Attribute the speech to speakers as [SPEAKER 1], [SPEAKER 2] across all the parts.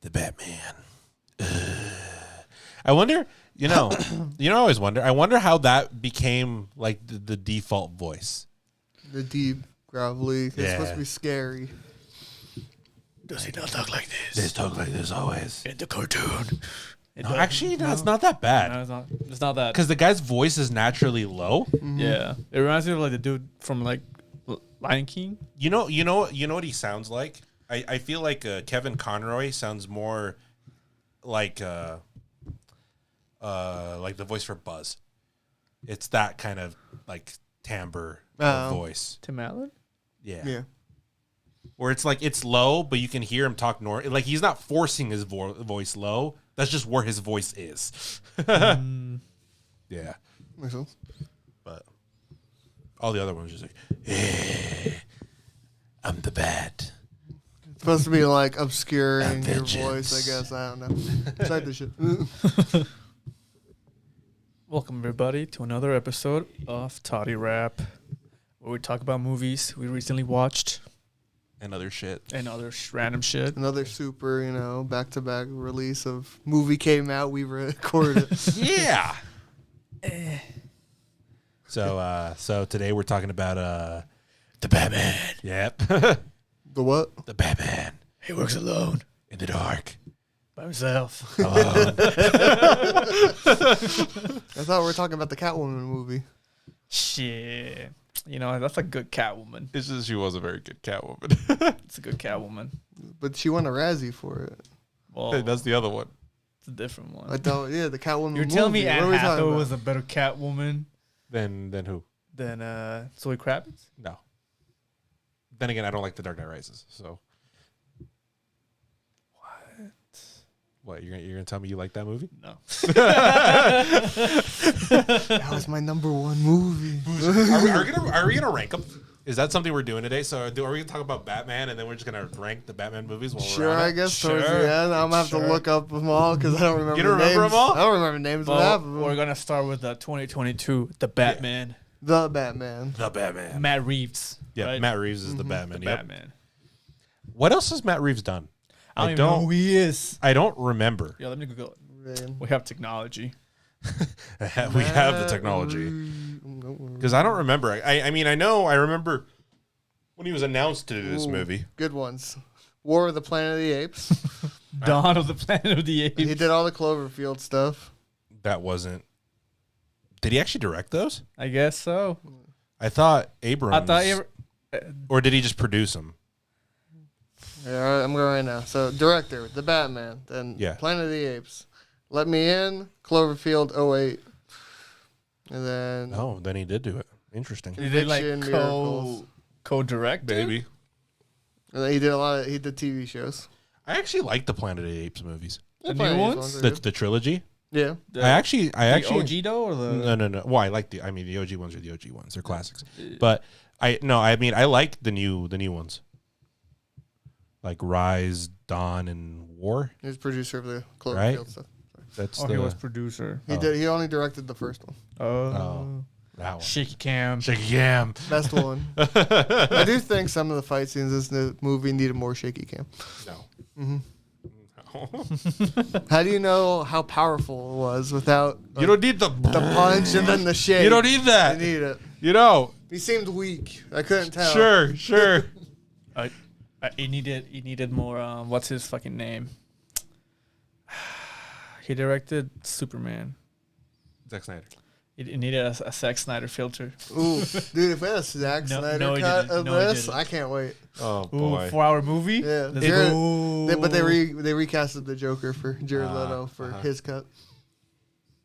[SPEAKER 1] The Batman. I wonder, I always wonder. I wonder how that became like the default voice.
[SPEAKER 2] The deep, gravelly. It's supposed to be scary.
[SPEAKER 3] Does he not talk like this?
[SPEAKER 1] They talk like this always.
[SPEAKER 3] In the cartoon.
[SPEAKER 1] No, actually, it's not that bad.
[SPEAKER 4] No, it's not that.
[SPEAKER 1] Because the guy's voice is naturally low.
[SPEAKER 2] Mm-hmm.
[SPEAKER 4] Yeah, it reminds me of like the dude from like Lion King.
[SPEAKER 1] You know what he sounds like. I feel like Kevin Conroy sounds more like the voice for Buzz. It's that kind of like timbre of voice.
[SPEAKER 4] Tim Allen.
[SPEAKER 2] Yeah.
[SPEAKER 1] Where it's like it's low, but you can hear him talk normal. Like he's not forcing his voice low. That's just where his voice is. Yeah.
[SPEAKER 2] Makes sense.
[SPEAKER 1] But all the other ones are just like, hey, I'm the Bat.
[SPEAKER 2] It's supposed to be like obscuring your
[SPEAKER 1] Vengeance.
[SPEAKER 2] voice, I guess. I don't know. Type the shit.
[SPEAKER 4] Welcome everybody to another episode of Totirap, where we talk about movies we recently watched
[SPEAKER 1] And other shit.
[SPEAKER 4] and other random shit.
[SPEAKER 2] Another super, back-to-back release of movie came out. We recorded it.
[SPEAKER 1] Yeah. So today we're talking about
[SPEAKER 3] The Batman.
[SPEAKER 1] Yep.
[SPEAKER 2] The what?
[SPEAKER 1] The Batman
[SPEAKER 3] He works alone.
[SPEAKER 1] in the dark.
[SPEAKER 4] By himself.
[SPEAKER 1] Alone.
[SPEAKER 2] I thought we were talking about the Catwoman movie.
[SPEAKER 4] Shit. That's a good Catwoman.
[SPEAKER 1] It's just she was a very good Catwoman.
[SPEAKER 4] It's a good Catwoman.
[SPEAKER 2] But she won a Razzie for it.
[SPEAKER 4] Well,
[SPEAKER 1] That's the other one.
[SPEAKER 4] it's a different one.
[SPEAKER 2] I thought, the Catwoman
[SPEAKER 4] You're
[SPEAKER 2] movie.
[SPEAKER 4] telling me
[SPEAKER 2] What
[SPEAKER 4] Anne
[SPEAKER 2] are we talking
[SPEAKER 4] Hathaway
[SPEAKER 2] about?
[SPEAKER 4] was a better Catwoman
[SPEAKER 1] Then who?
[SPEAKER 4] than Zoe Kravitz?
[SPEAKER 1] No. Then again, I don't like The Dark Knight Rises. So what? You're gonna tell me you like that movie?
[SPEAKER 4] No.
[SPEAKER 2] That was my number one movie.
[SPEAKER 1] Are we gonna rank them? Is that something we're doing today? So are we gonna talk about Batman and then we're just gonna rank the Batman movies while
[SPEAKER 2] Sure,
[SPEAKER 1] we're on
[SPEAKER 2] I
[SPEAKER 1] it?
[SPEAKER 2] guess
[SPEAKER 4] Sure.
[SPEAKER 2] towards the end. I'm gonna have to look up them all because I don't remember.
[SPEAKER 1] You don't remember
[SPEAKER 2] names.
[SPEAKER 1] them all?
[SPEAKER 2] I don't remember names of half of them.
[SPEAKER 4] We're gonna start with 2022, The Batman.
[SPEAKER 2] The Batman.
[SPEAKER 1] The Batman.
[SPEAKER 4] Matt Reeves.
[SPEAKER 1] Yeah,
[SPEAKER 4] right?
[SPEAKER 1] Matt Reeves is the Batman.
[SPEAKER 4] The
[SPEAKER 1] Yep.
[SPEAKER 4] Batman.
[SPEAKER 1] What else has Matt Reeves done?
[SPEAKER 4] I don't even know who he is.
[SPEAKER 1] I don't remember.
[SPEAKER 4] Yeah, let me Google it.
[SPEAKER 2] Man.
[SPEAKER 4] We have technology.
[SPEAKER 1] We have the technology. Because I don't remember. I remember when he was announced to do this
[SPEAKER 2] Ooh,
[SPEAKER 1] movie.
[SPEAKER 2] Good ones. War of the Planet of the Apes.
[SPEAKER 4] Dawn of the Planet of the Apes.
[SPEAKER 2] He did all the Cloverfield stuff.
[SPEAKER 1] That wasn't. Did he actually direct those?
[SPEAKER 4] I guess so.
[SPEAKER 1] I thought Abrams. Or did he just produce them?
[SPEAKER 2] Yeah, I'm going right now. So, director, The Batman. Then Planet of the Apes. Let Me In, Cloverfield 08. And then...
[SPEAKER 1] Oh, then he did do it. Interesting.
[SPEAKER 4] He did like
[SPEAKER 2] Conviction, Miracles.
[SPEAKER 4] co-direct.
[SPEAKER 1] Maybe.
[SPEAKER 2] And then he did TV shows.
[SPEAKER 1] I actually like the Planet of the Apes movies.
[SPEAKER 4] The
[SPEAKER 2] Planet
[SPEAKER 4] new
[SPEAKER 2] of the Apes
[SPEAKER 4] ones?
[SPEAKER 2] are
[SPEAKER 1] The,
[SPEAKER 2] good.
[SPEAKER 1] the trilogy.
[SPEAKER 2] Yeah.
[SPEAKER 4] The
[SPEAKER 1] I actually
[SPEAKER 4] OG though, or the
[SPEAKER 1] No. Well, I like the OG ones are the OG ones. They're classics. But I like the new ones. Like Rise, Dawn, and War.
[SPEAKER 2] He was producer of the Cloverfield
[SPEAKER 1] Right?
[SPEAKER 2] stuff.
[SPEAKER 1] That's
[SPEAKER 4] he was producer.
[SPEAKER 2] He only directed the first one.
[SPEAKER 4] Oh.
[SPEAKER 1] that one.
[SPEAKER 4] Shaky cam.
[SPEAKER 1] Shaky cam.
[SPEAKER 2] Best one. I do think some of the fight scenes in this movie needed more shaky cam.
[SPEAKER 1] No.
[SPEAKER 2] Mm-hmm. How do you know how powerful it was without
[SPEAKER 1] You don't need the
[SPEAKER 2] punch and then the shake?
[SPEAKER 1] You don't need that.
[SPEAKER 2] You need it.
[SPEAKER 1] He
[SPEAKER 2] seemed weak. I couldn't tell.
[SPEAKER 1] Sure.
[SPEAKER 4] He needed more. What's his fucking name? He directed Superman.
[SPEAKER 1] Zack Snyder.
[SPEAKER 4] It needed a Zack Snyder filter.
[SPEAKER 2] Ooh, dude, if we had a Zack Snyder
[SPEAKER 4] he
[SPEAKER 2] cut
[SPEAKER 4] didn't.
[SPEAKER 2] of
[SPEAKER 4] No, he
[SPEAKER 2] this,
[SPEAKER 4] didn't.
[SPEAKER 2] I can't wait.
[SPEAKER 1] Oh
[SPEAKER 4] Ooh,
[SPEAKER 1] boy.
[SPEAKER 4] 4-hour movie.
[SPEAKER 2] Yeah,
[SPEAKER 4] Let's
[SPEAKER 2] Jared-
[SPEAKER 4] go.
[SPEAKER 2] but they recasted the Joker for Jared Leto for his cut.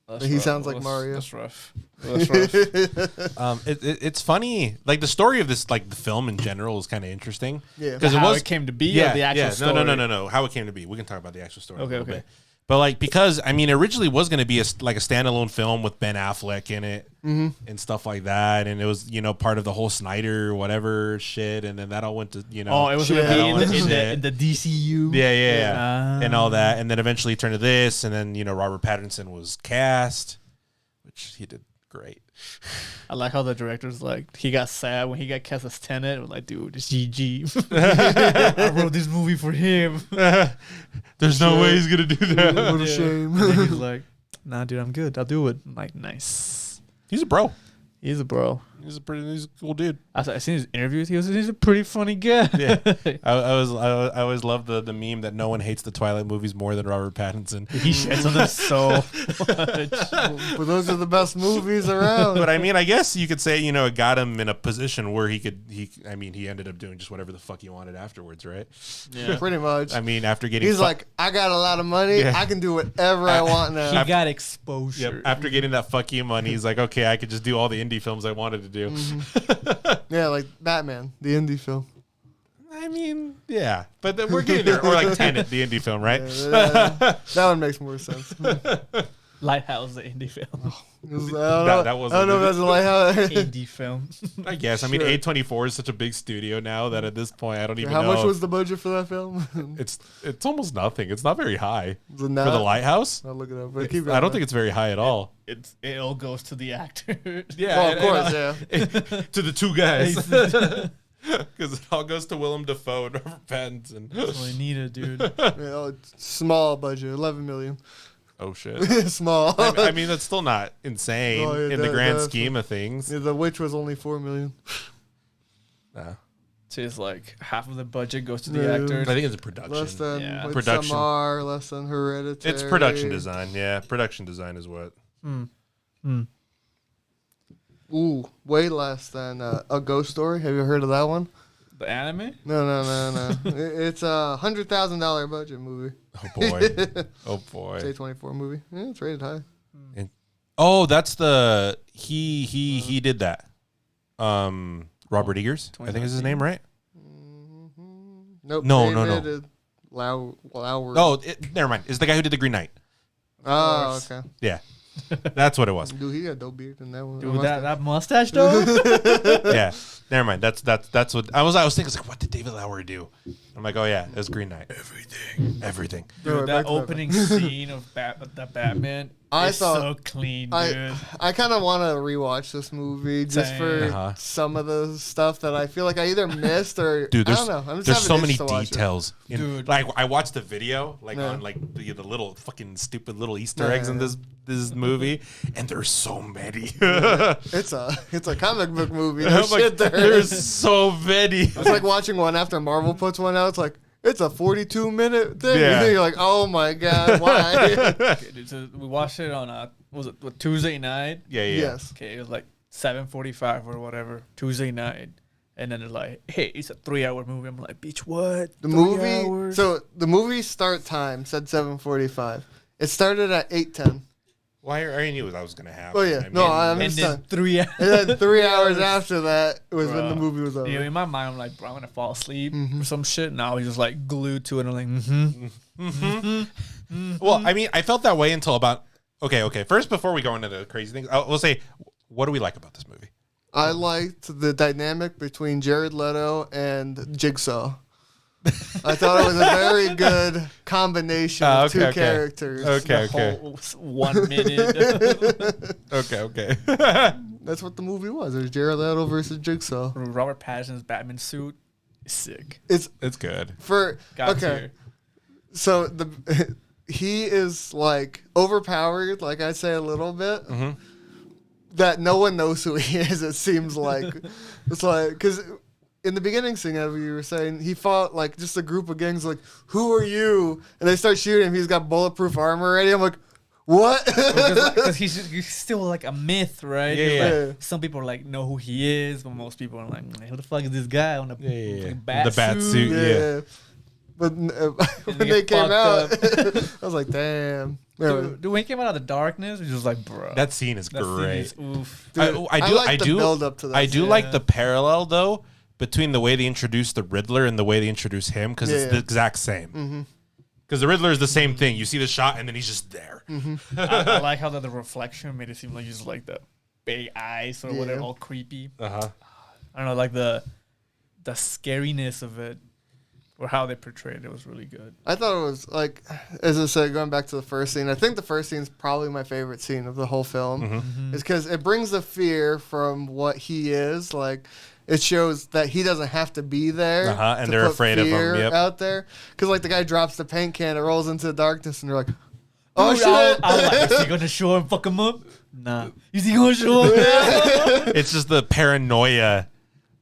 [SPEAKER 4] That's
[SPEAKER 2] he
[SPEAKER 4] rough.
[SPEAKER 2] sounds like Mario.
[SPEAKER 4] That's rough. That's rough.
[SPEAKER 1] It's funny. Like the story of this, like the film in general, is kind of interesting.
[SPEAKER 2] Yeah.
[SPEAKER 1] because
[SPEAKER 4] How it came to be. Or the actual story?
[SPEAKER 1] No. How it came to be. We can talk about the actual story.
[SPEAKER 4] Okay,
[SPEAKER 1] a little
[SPEAKER 4] okay.
[SPEAKER 1] bit. But like because originally was going to be a standalone film with Ben Affleck in it and stuff like that, and it was part of the whole Snyder whatever shit, and then that all went to
[SPEAKER 4] Oh, it was going to
[SPEAKER 1] that
[SPEAKER 4] be
[SPEAKER 1] all went to
[SPEAKER 4] in
[SPEAKER 1] shit.
[SPEAKER 4] the DCU.
[SPEAKER 1] Yeah. And all that, and then eventually turned to this, and then Robert Pattinson was cast, which he did great.
[SPEAKER 4] I like how the director's like, he got sad when he got cast as Tenet. I'm like, dude, it's GG. I wrote this movie for him.
[SPEAKER 1] There's no way he's gonna do that.
[SPEAKER 2] What a shame.
[SPEAKER 4] And then he's like, nah, dude, I'm good. I'll do it. I'm like, nice.
[SPEAKER 1] He's a bro.
[SPEAKER 4] He's a bro.
[SPEAKER 1] He's a cool dude.
[SPEAKER 4] I seen his interviews. He's a pretty funny guy.
[SPEAKER 1] Yeah, I always love the meme that no one hates the Twilight movies more than Robert Pattinson.
[SPEAKER 4] He shits on them so much.
[SPEAKER 2] But those are the best movies around.
[SPEAKER 1] But I mean, I guess you could say, you know, it got him in a position where he ended up doing just whatever the fuck he wanted afterwards, right?
[SPEAKER 4] Yeah,
[SPEAKER 2] pretty much.
[SPEAKER 1] I mean, after getting
[SPEAKER 2] He's like, I got a lot of money.
[SPEAKER 1] Yeah.
[SPEAKER 2] I can do whatever I want now.
[SPEAKER 4] he got exposure.
[SPEAKER 1] Yep, after getting that fuck you money, he's like, okay, I could just do all the indie films I wanted to do.
[SPEAKER 2] Yeah, like Batman, the indie film.
[SPEAKER 1] I mean, yeah, but we're getting there. Or like Tenet, the indie film, right?
[SPEAKER 2] Yeah, that one makes more sense.
[SPEAKER 4] Lighthouse, the indie film.
[SPEAKER 2] I don't know if that's a lighthouse.
[SPEAKER 4] Indie film.
[SPEAKER 1] I guess. I mean,
[SPEAKER 2] Sure.
[SPEAKER 1] A24 is such a big studio now that at this point, I don't even
[SPEAKER 2] How
[SPEAKER 1] know.
[SPEAKER 2] much was the budget for that film?
[SPEAKER 1] It's almost nothing. It's not very high
[SPEAKER 2] For
[SPEAKER 1] for the Lighthouse.
[SPEAKER 2] I'll look it up. But keep going.
[SPEAKER 1] I don't think it's very high at all.
[SPEAKER 4] It all goes to the actor.
[SPEAKER 1] Yeah,
[SPEAKER 2] Well, of course, yeah.
[SPEAKER 1] to the two guys. Because it all goes to Willem Dafoe and Robert Pattinson.
[SPEAKER 4] That's all I needed, dude.
[SPEAKER 2] Yeah, small budget, 11 million.
[SPEAKER 1] Oh shit.
[SPEAKER 2] Small.
[SPEAKER 1] I mean, that's still not insane
[SPEAKER 2] Oh, yeah,
[SPEAKER 1] in the grand
[SPEAKER 2] that's-
[SPEAKER 1] scheme of things.
[SPEAKER 2] Yeah, The Witch was only 4 million.
[SPEAKER 1] Nah.
[SPEAKER 4] So it's like half of the budget goes to the
[SPEAKER 2] Yeah.
[SPEAKER 4] actors.
[SPEAKER 1] I think it's a production.
[SPEAKER 2] Less than
[SPEAKER 4] Yeah.
[SPEAKER 1] Production.
[SPEAKER 2] Samar, less than Hereditary.
[SPEAKER 1] It's production design. Yeah, production design is what.
[SPEAKER 2] Ooh, way less than A Ghost Story. Have you heard of that one?
[SPEAKER 4] The anime?
[SPEAKER 2] No. It's a $100,000 budget movie.
[SPEAKER 1] Oh boy. Oh boy.
[SPEAKER 2] It's A24 movie. Yeah, it's rated high.
[SPEAKER 1] Oh, that's the he did that. Robert Eggers, I think is his name, right?
[SPEAKER 2] Nope.
[SPEAKER 1] No.
[SPEAKER 2] David Lowery.
[SPEAKER 1] Oh, never mind. It's the guy who did the Green Knight.
[SPEAKER 2] Oh, okay.
[SPEAKER 1] Yeah, that's what it was.
[SPEAKER 2] Dude, he got dope beard in that one.
[SPEAKER 4] Dude, that mustache though?
[SPEAKER 1] Yeah, never mind. That's what I was thinking. I was like, what did David Lowery do? I'm like, oh yeah, it was Green Knight. Everything.
[SPEAKER 4] Dude, that opening scene of the Batman is so clean, dude.
[SPEAKER 2] I kind of want to rewatch this movie just for some of the stuff that I feel like I either missed or
[SPEAKER 1] Dude,
[SPEAKER 2] I don't know. I'm just
[SPEAKER 1] there's
[SPEAKER 2] having
[SPEAKER 1] so
[SPEAKER 2] an
[SPEAKER 1] many
[SPEAKER 2] itch to watch it.
[SPEAKER 1] details.
[SPEAKER 4] Dude.
[SPEAKER 1] Like I watched the video, like
[SPEAKER 2] Yeah.
[SPEAKER 1] on like the little fucking stupid little Easter eggs in this movie, and there's so many.
[SPEAKER 2] It's a comic book movie.
[SPEAKER 1] I'm
[SPEAKER 2] No
[SPEAKER 1] like,
[SPEAKER 2] shit,
[SPEAKER 1] there's so many.
[SPEAKER 2] It's like watching one after Marvel puts one out. It's like it's a 42-minute thing.
[SPEAKER 1] Yeah.
[SPEAKER 2] And then you're like, oh my god, why?
[SPEAKER 4] Okay, dude, so we watched it on Tuesday night?
[SPEAKER 1] Yeah.
[SPEAKER 2] Yes.
[SPEAKER 4] Okay, it was like 7:45 or whatever, Tuesday night. And then they're like, hey, it's a 3-hour movie. I'm like, bitch, what?
[SPEAKER 2] The
[SPEAKER 4] 3
[SPEAKER 2] movie.
[SPEAKER 4] hours?
[SPEAKER 2] So the movie start time said 7:45. It started at 8:10.
[SPEAKER 1] Well, I already knew that was gonna happen.
[SPEAKER 2] Oh yeah, I'm
[SPEAKER 4] and
[SPEAKER 2] just
[SPEAKER 4] then
[SPEAKER 2] saying.
[SPEAKER 4] 3 hours.
[SPEAKER 2] And then 3 hours after that was when the
[SPEAKER 4] Bro.
[SPEAKER 2] movie was over.
[SPEAKER 4] You know, in my mind, I'm like, bro, I'm gonna fall asleep or some shit. Now he's just like glued to it. And I'm like,
[SPEAKER 1] Well, I mean, I felt that way until about. Okay. First, before we go into the crazy things, we'll say, what do we like about this movie?
[SPEAKER 2] I liked the dynamic between Jared Leto and Jigsaw. I thought it was a very good combination of two characters.
[SPEAKER 1] Okay.
[SPEAKER 4] whole 1 minute.
[SPEAKER 1] Okay.
[SPEAKER 2] That's what the movie was. It was Jared Leto versus Jigsaw.
[SPEAKER 4] Robert Pattinson's Batman suit is sick.
[SPEAKER 2] It's
[SPEAKER 1] good.
[SPEAKER 2] for
[SPEAKER 4] God
[SPEAKER 2] okay.
[SPEAKER 4] tier.
[SPEAKER 2] So he is like overpowered, like I'd say a little bit. That no one knows who he is. It seems like it's like because in the beginning scene, as you were saying, he fought like just a group of gangs. Like, who are you? And they start shooting him. He's got bulletproof armor already. I'm like, what?
[SPEAKER 4] Because he's still like a myth, right?
[SPEAKER 1] Yeah.
[SPEAKER 4] Like, some people like know who he is, but most people are like, who the fuck is this guy on the
[SPEAKER 1] The
[SPEAKER 4] bat
[SPEAKER 1] bat suit. Yeah.
[SPEAKER 2] But when
[SPEAKER 4] they
[SPEAKER 2] they
[SPEAKER 4] get
[SPEAKER 2] came out,
[SPEAKER 4] fucked
[SPEAKER 2] I was like, damn.
[SPEAKER 4] Dude, when he came out of the darkness, it was just like, bro.
[SPEAKER 1] That scene is
[SPEAKER 4] that scene
[SPEAKER 1] great.
[SPEAKER 4] is oof.
[SPEAKER 2] Dude,
[SPEAKER 1] I
[SPEAKER 2] like the build up to that.
[SPEAKER 1] I do
[SPEAKER 2] scene.
[SPEAKER 1] like the parallel though between the way they introduced the Riddler and the way they introduce him because it's the exact same. Because the Riddler is the same thing. You see the shot and then he's just there.
[SPEAKER 4] I like how the reflection made it seem like just like the big eyes or whatever, all creepy. I don't know, like the scariness of it. or how they portrayed it was really good.
[SPEAKER 2] I thought it was like, as I said, going back to the first scene. I think the first scene is probably my favorite scene of the whole film. Is because it brings the fear from what he is. Like, it shows that he doesn't have to be there,
[SPEAKER 1] and
[SPEAKER 2] to
[SPEAKER 1] they're
[SPEAKER 2] put
[SPEAKER 1] afraid of him.
[SPEAKER 2] fear
[SPEAKER 1] Yep.
[SPEAKER 2] out there. Because like the guy drops the paint can, it rolls into the darkness, and they're like, "Oh
[SPEAKER 4] Dude,
[SPEAKER 2] shit!"
[SPEAKER 4] I was like, is he gonna show him, fuck him up? Nah. Is he gonna show him?
[SPEAKER 1] It's just the paranoia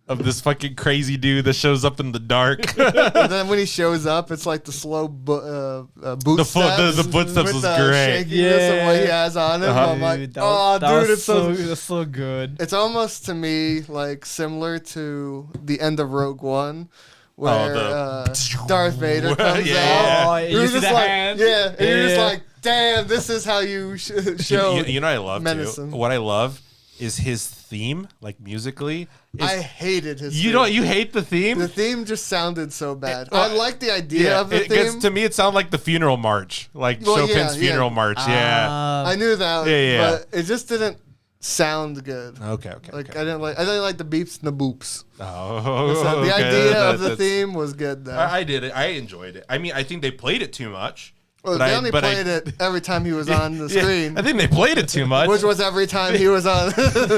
[SPEAKER 1] of this fucking crazy dude that shows up in the dark.
[SPEAKER 2] And then when he shows up, it's like the slow boot
[SPEAKER 1] The footsteps
[SPEAKER 2] with
[SPEAKER 1] was
[SPEAKER 2] the
[SPEAKER 1] great.
[SPEAKER 2] shakiness of what he has on him. I'm like,
[SPEAKER 4] Dude,
[SPEAKER 2] oh,
[SPEAKER 4] that
[SPEAKER 2] dude,
[SPEAKER 4] was
[SPEAKER 2] it's so.
[SPEAKER 4] that's so good.
[SPEAKER 2] It's almost to me like similar to the end of Rogue One, where Darth Vader comes
[SPEAKER 1] Yeah.
[SPEAKER 2] out.
[SPEAKER 4] Oh,
[SPEAKER 2] You're
[SPEAKER 4] you see
[SPEAKER 2] just
[SPEAKER 4] the
[SPEAKER 2] like,
[SPEAKER 4] hand?
[SPEAKER 2] yeah, and you're just
[SPEAKER 4] Yeah.
[SPEAKER 2] like, damn, this is how you show.
[SPEAKER 1] You know what I love
[SPEAKER 2] menacing.
[SPEAKER 1] too? What I love is his theme, like musically.
[SPEAKER 2] I hated his.
[SPEAKER 1] You
[SPEAKER 2] theme.
[SPEAKER 1] don't. You hate the theme.
[SPEAKER 2] The theme just sounded so bad.
[SPEAKER 1] well,
[SPEAKER 2] I like the idea of the theme.
[SPEAKER 1] To me, it sounded like the funeral march, like
[SPEAKER 2] Well,
[SPEAKER 1] Chopin's
[SPEAKER 2] yeah.
[SPEAKER 1] funeral march. Yeah.
[SPEAKER 2] I knew that,
[SPEAKER 1] Yeah.
[SPEAKER 2] but it just didn't sound good.
[SPEAKER 1] Okay.
[SPEAKER 2] Like
[SPEAKER 1] okay.
[SPEAKER 2] I didn't like the beeps and the boops.
[SPEAKER 1] Oh,
[SPEAKER 2] So the
[SPEAKER 1] okay.
[SPEAKER 2] idea of the
[SPEAKER 1] That's-
[SPEAKER 2] theme was good though.
[SPEAKER 1] I did it. I enjoyed it. I mean, I think they played it too much.
[SPEAKER 2] Well,
[SPEAKER 1] but
[SPEAKER 2] they
[SPEAKER 1] I-
[SPEAKER 2] only
[SPEAKER 1] but I-
[SPEAKER 2] played it every time he was on the
[SPEAKER 1] Yeah,
[SPEAKER 2] screen,
[SPEAKER 1] I think they played it too much.
[SPEAKER 2] which was every time he was on.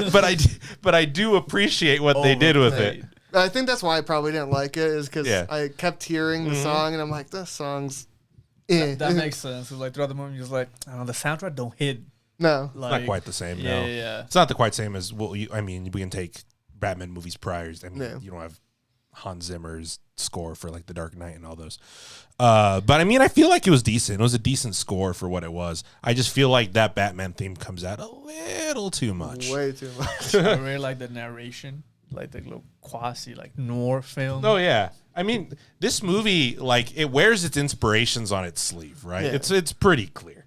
[SPEAKER 1] but I do appreciate what they did with it.
[SPEAKER 2] I think that's why I probably didn't like it, is because
[SPEAKER 1] Yeah.
[SPEAKER 2] I kept hearing the song and I'm like, this song's eh.
[SPEAKER 4] That makes sense. Like throughout the movie, you're just like, I don't know, the soundtrack don't hit.
[SPEAKER 2] No.
[SPEAKER 1] It's
[SPEAKER 4] Like,
[SPEAKER 1] not quite the same.
[SPEAKER 4] Yeah,
[SPEAKER 1] no.
[SPEAKER 4] yeah.
[SPEAKER 1] It's not the quite same as I mean, we can take Batman movies prior. I mean,
[SPEAKER 2] Yeah.
[SPEAKER 1] you don't have Hans Zimmer's score for like The Dark Knight and all those. But I mean, I feel like it was decent. It was a decent score for what it was. I just feel like that Batman theme comes out a little too much.
[SPEAKER 2] Way too much.
[SPEAKER 4] I really like the narration, like the little quasi like noir film.
[SPEAKER 1] Oh yeah. I mean, this movie, like, it wears its inspirations on its sleeve, right?
[SPEAKER 2] Yeah.
[SPEAKER 1] It's pretty clear.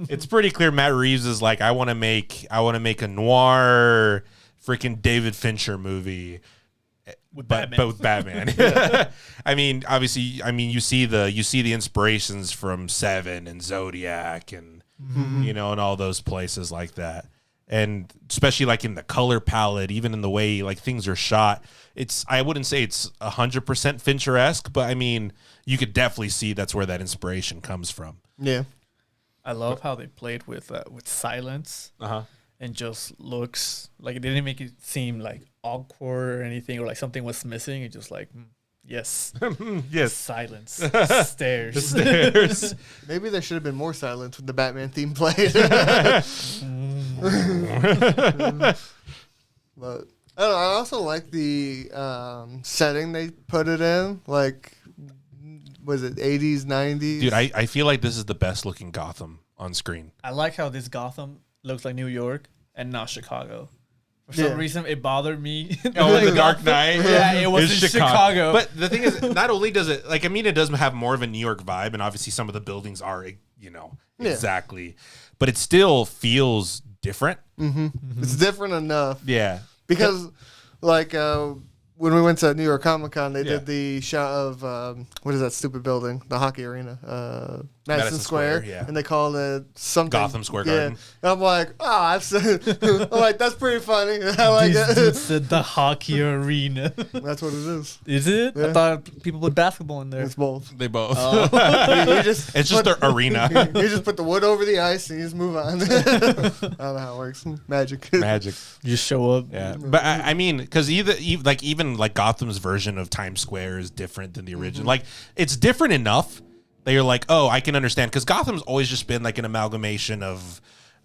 [SPEAKER 1] It's pretty clear. Matt Reeves is like, I want to make a noir, freaking David Fincher movie,
[SPEAKER 4] With
[SPEAKER 1] but
[SPEAKER 4] Batman.
[SPEAKER 1] with Batman. I mean, obviously, you see the inspirations from Seven and Zodiac and and all those places like that. And especially like in the color palette, even in the way like things are shot, I wouldn't say it's 100% Fincher-esque, but I mean, you could definitely see that's where that inspiration comes from.
[SPEAKER 2] Yeah.
[SPEAKER 4] I love how they played with silence and just looks like it didn't make it seem like awkward or anything or like something was missing. It's just like, yes,
[SPEAKER 1] Yes.
[SPEAKER 4] silence, stares.
[SPEAKER 1] Stairs.
[SPEAKER 2] Maybe there should have been more silence when the Batman theme played. But I don't know, I also like the setting they put it in. Like, was it 80s, 90s?
[SPEAKER 1] Dude, I feel like this is the best looking Gotham on screen.
[SPEAKER 4] I like how this Gotham looks like New York and not Chicago. For
[SPEAKER 2] Yeah.
[SPEAKER 4] some reason, it bothered me.
[SPEAKER 1] Oh, the Dark Knight.
[SPEAKER 4] Yeah, it was
[SPEAKER 1] It's
[SPEAKER 4] in Chicago.
[SPEAKER 1] But the thing is, not only does it like, I mean, it does have more of a New York vibe, and obviously some of the buildings are, exactly, but it still feels different.
[SPEAKER 2] It's different enough.
[SPEAKER 1] Yeah.
[SPEAKER 2] Because, like, when we went to New York Comic Con, they
[SPEAKER 1] Yeah.
[SPEAKER 2] did the shot of, what is that stupid building? The hockey arena. Madison Square.
[SPEAKER 1] Square, yeah.
[SPEAKER 2] And they called it something.
[SPEAKER 1] Gotham Square Garden.
[SPEAKER 2] And I'm like, I've seen, I'm like, that's pretty funny. I like
[SPEAKER 4] This dude
[SPEAKER 2] it.
[SPEAKER 4] said the hocky arena.
[SPEAKER 2] That's what it is.
[SPEAKER 4] Is it?
[SPEAKER 2] Yeah.
[SPEAKER 4] I thut people put basketball in there.
[SPEAKER 2] It's both.
[SPEAKER 1] They both.
[SPEAKER 2] You just
[SPEAKER 1] It's just
[SPEAKER 2] put-
[SPEAKER 1] their arena.
[SPEAKER 2] You just put the wood over the ice and you just move on. I don't know how it works. Magic.
[SPEAKER 1] Magic.
[SPEAKER 4] You just show up.
[SPEAKER 1] Yeah, but I mean, because even Gotham's version of Times Square is different than the original. Like, it's different enough that you're like, oh, I can understand. Because Gotham's always just been like an amalgamation of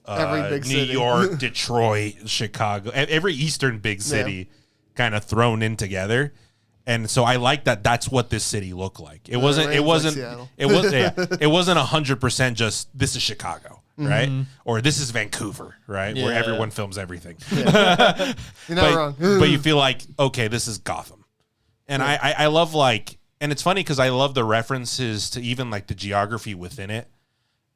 [SPEAKER 2] Every big
[SPEAKER 1] New
[SPEAKER 2] city.
[SPEAKER 1] York, Detroit, Chicago, every Eastern big city kind of thrown in together. And so I like that. That's what this city looked like. It wasn't. It
[SPEAKER 2] rains like
[SPEAKER 1] wasn't.
[SPEAKER 2] Seattle.
[SPEAKER 1] It was. Yeah, it wasn't 100% just this is Chicago, right? Or this is Vancouver, right? Where
[SPEAKER 4] Yeah.
[SPEAKER 1] everyone films everything.
[SPEAKER 2] You're not wrong.
[SPEAKER 1] But you feel like, okay, this is Gotham. And I love, like, and it's funny because I love the references to even like the geography within it.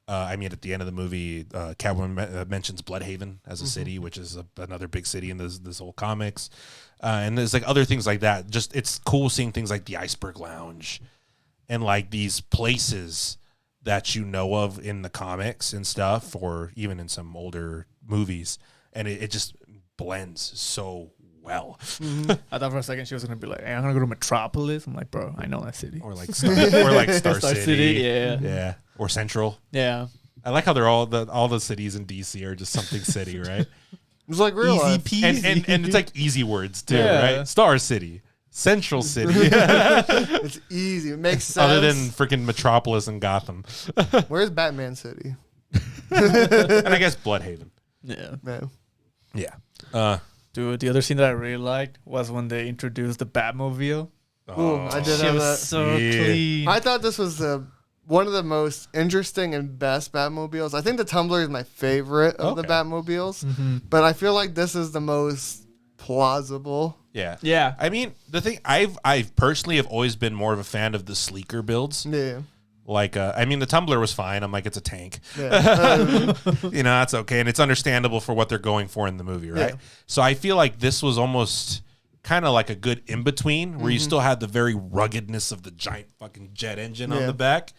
[SPEAKER 1] I mean, at the end of the movie, Catwoman mentions Bloodhaven as a city, which is another big city in this whole comics. And there's like other things like that. Just, it's cool seeing things like the Iceberg Lounge and like these places that you know of in the comics and stuff, or even in some older movies. And it just blends so well.
[SPEAKER 4] I thought for a second she was gonna be like, "Hey, I'm gonna go to Metropolis." I'm like, "Bro, I know that city."
[SPEAKER 1] Or like Star City.
[SPEAKER 4] Yeah.
[SPEAKER 1] Yeah. Or Central.
[SPEAKER 4] Yeah.
[SPEAKER 1] I like how they're all the cities in DC are just something city, right?
[SPEAKER 2] It's like real
[SPEAKER 3] Easy
[SPEAKER 2] life.
[SPEAKER 3] peasy.
[SPEAKER 1] And it's like easy words too,
[SPEAKER 4] Yeah.
[SPEAKER 1] right? Star City, Central City.
[SPEAKER 2] It's easy. It makes sense.
[SPEAKER 1] Other than freaking Metropolis and Gotham.
[SPEAKER 2] Where's Batman City?
[SPEAKER 1] And I guess Bloodhaven.
[SPEAKER 4] Yeah.
[SPEAKER 2] Man.
[SPEAKER 1] Yeah.
[SPEAKER 4] Dude, the other scene that I really liked was when they introduced the Batmobile.
[SPEAKER 2] Ooh, I did
[SPEAKER 4] She
[SPEAKER 2] have
[SPEAKER 4] was
[SPEAKER 2] that.
[SPEAKER 4] so
[SPEAKER 1] Yeah.
[SPEAKER 4] clean.
[SPEAKER 2] I thought this was one of the most interesting and best Batmobiles. I think the Tumbler is my favorite of the
[SPEAKER 1] Okay.
[SPEAKER 2] Batmobiles, but I feel like this is the most plausible.
[SPEAKER 1] Yeah.
[SPEAKER 4] Yeah.
[SPEAKER 1] I mean, the thing I've personally have always been more of a fan of the sleeker builds.
[SPEAKER 2] Yeah.
[SPEAKER 1] Like, I mean, the Tumbler was fine. I'm like, it's a tank.
[SPEAKER 2] Yeah.
[SPEAKER 1] That's okay. And it's understandable for what they're going for in the movie, right?
[SPEAKER 2] Yeah.
[SPEAKER 1] So I feel like this was almost kind of like a good in-between where you still had the very ruggedness of the giant fucking jet engine on
[SPEAKER 2] Yeah.
[SPEAKER 1] the back,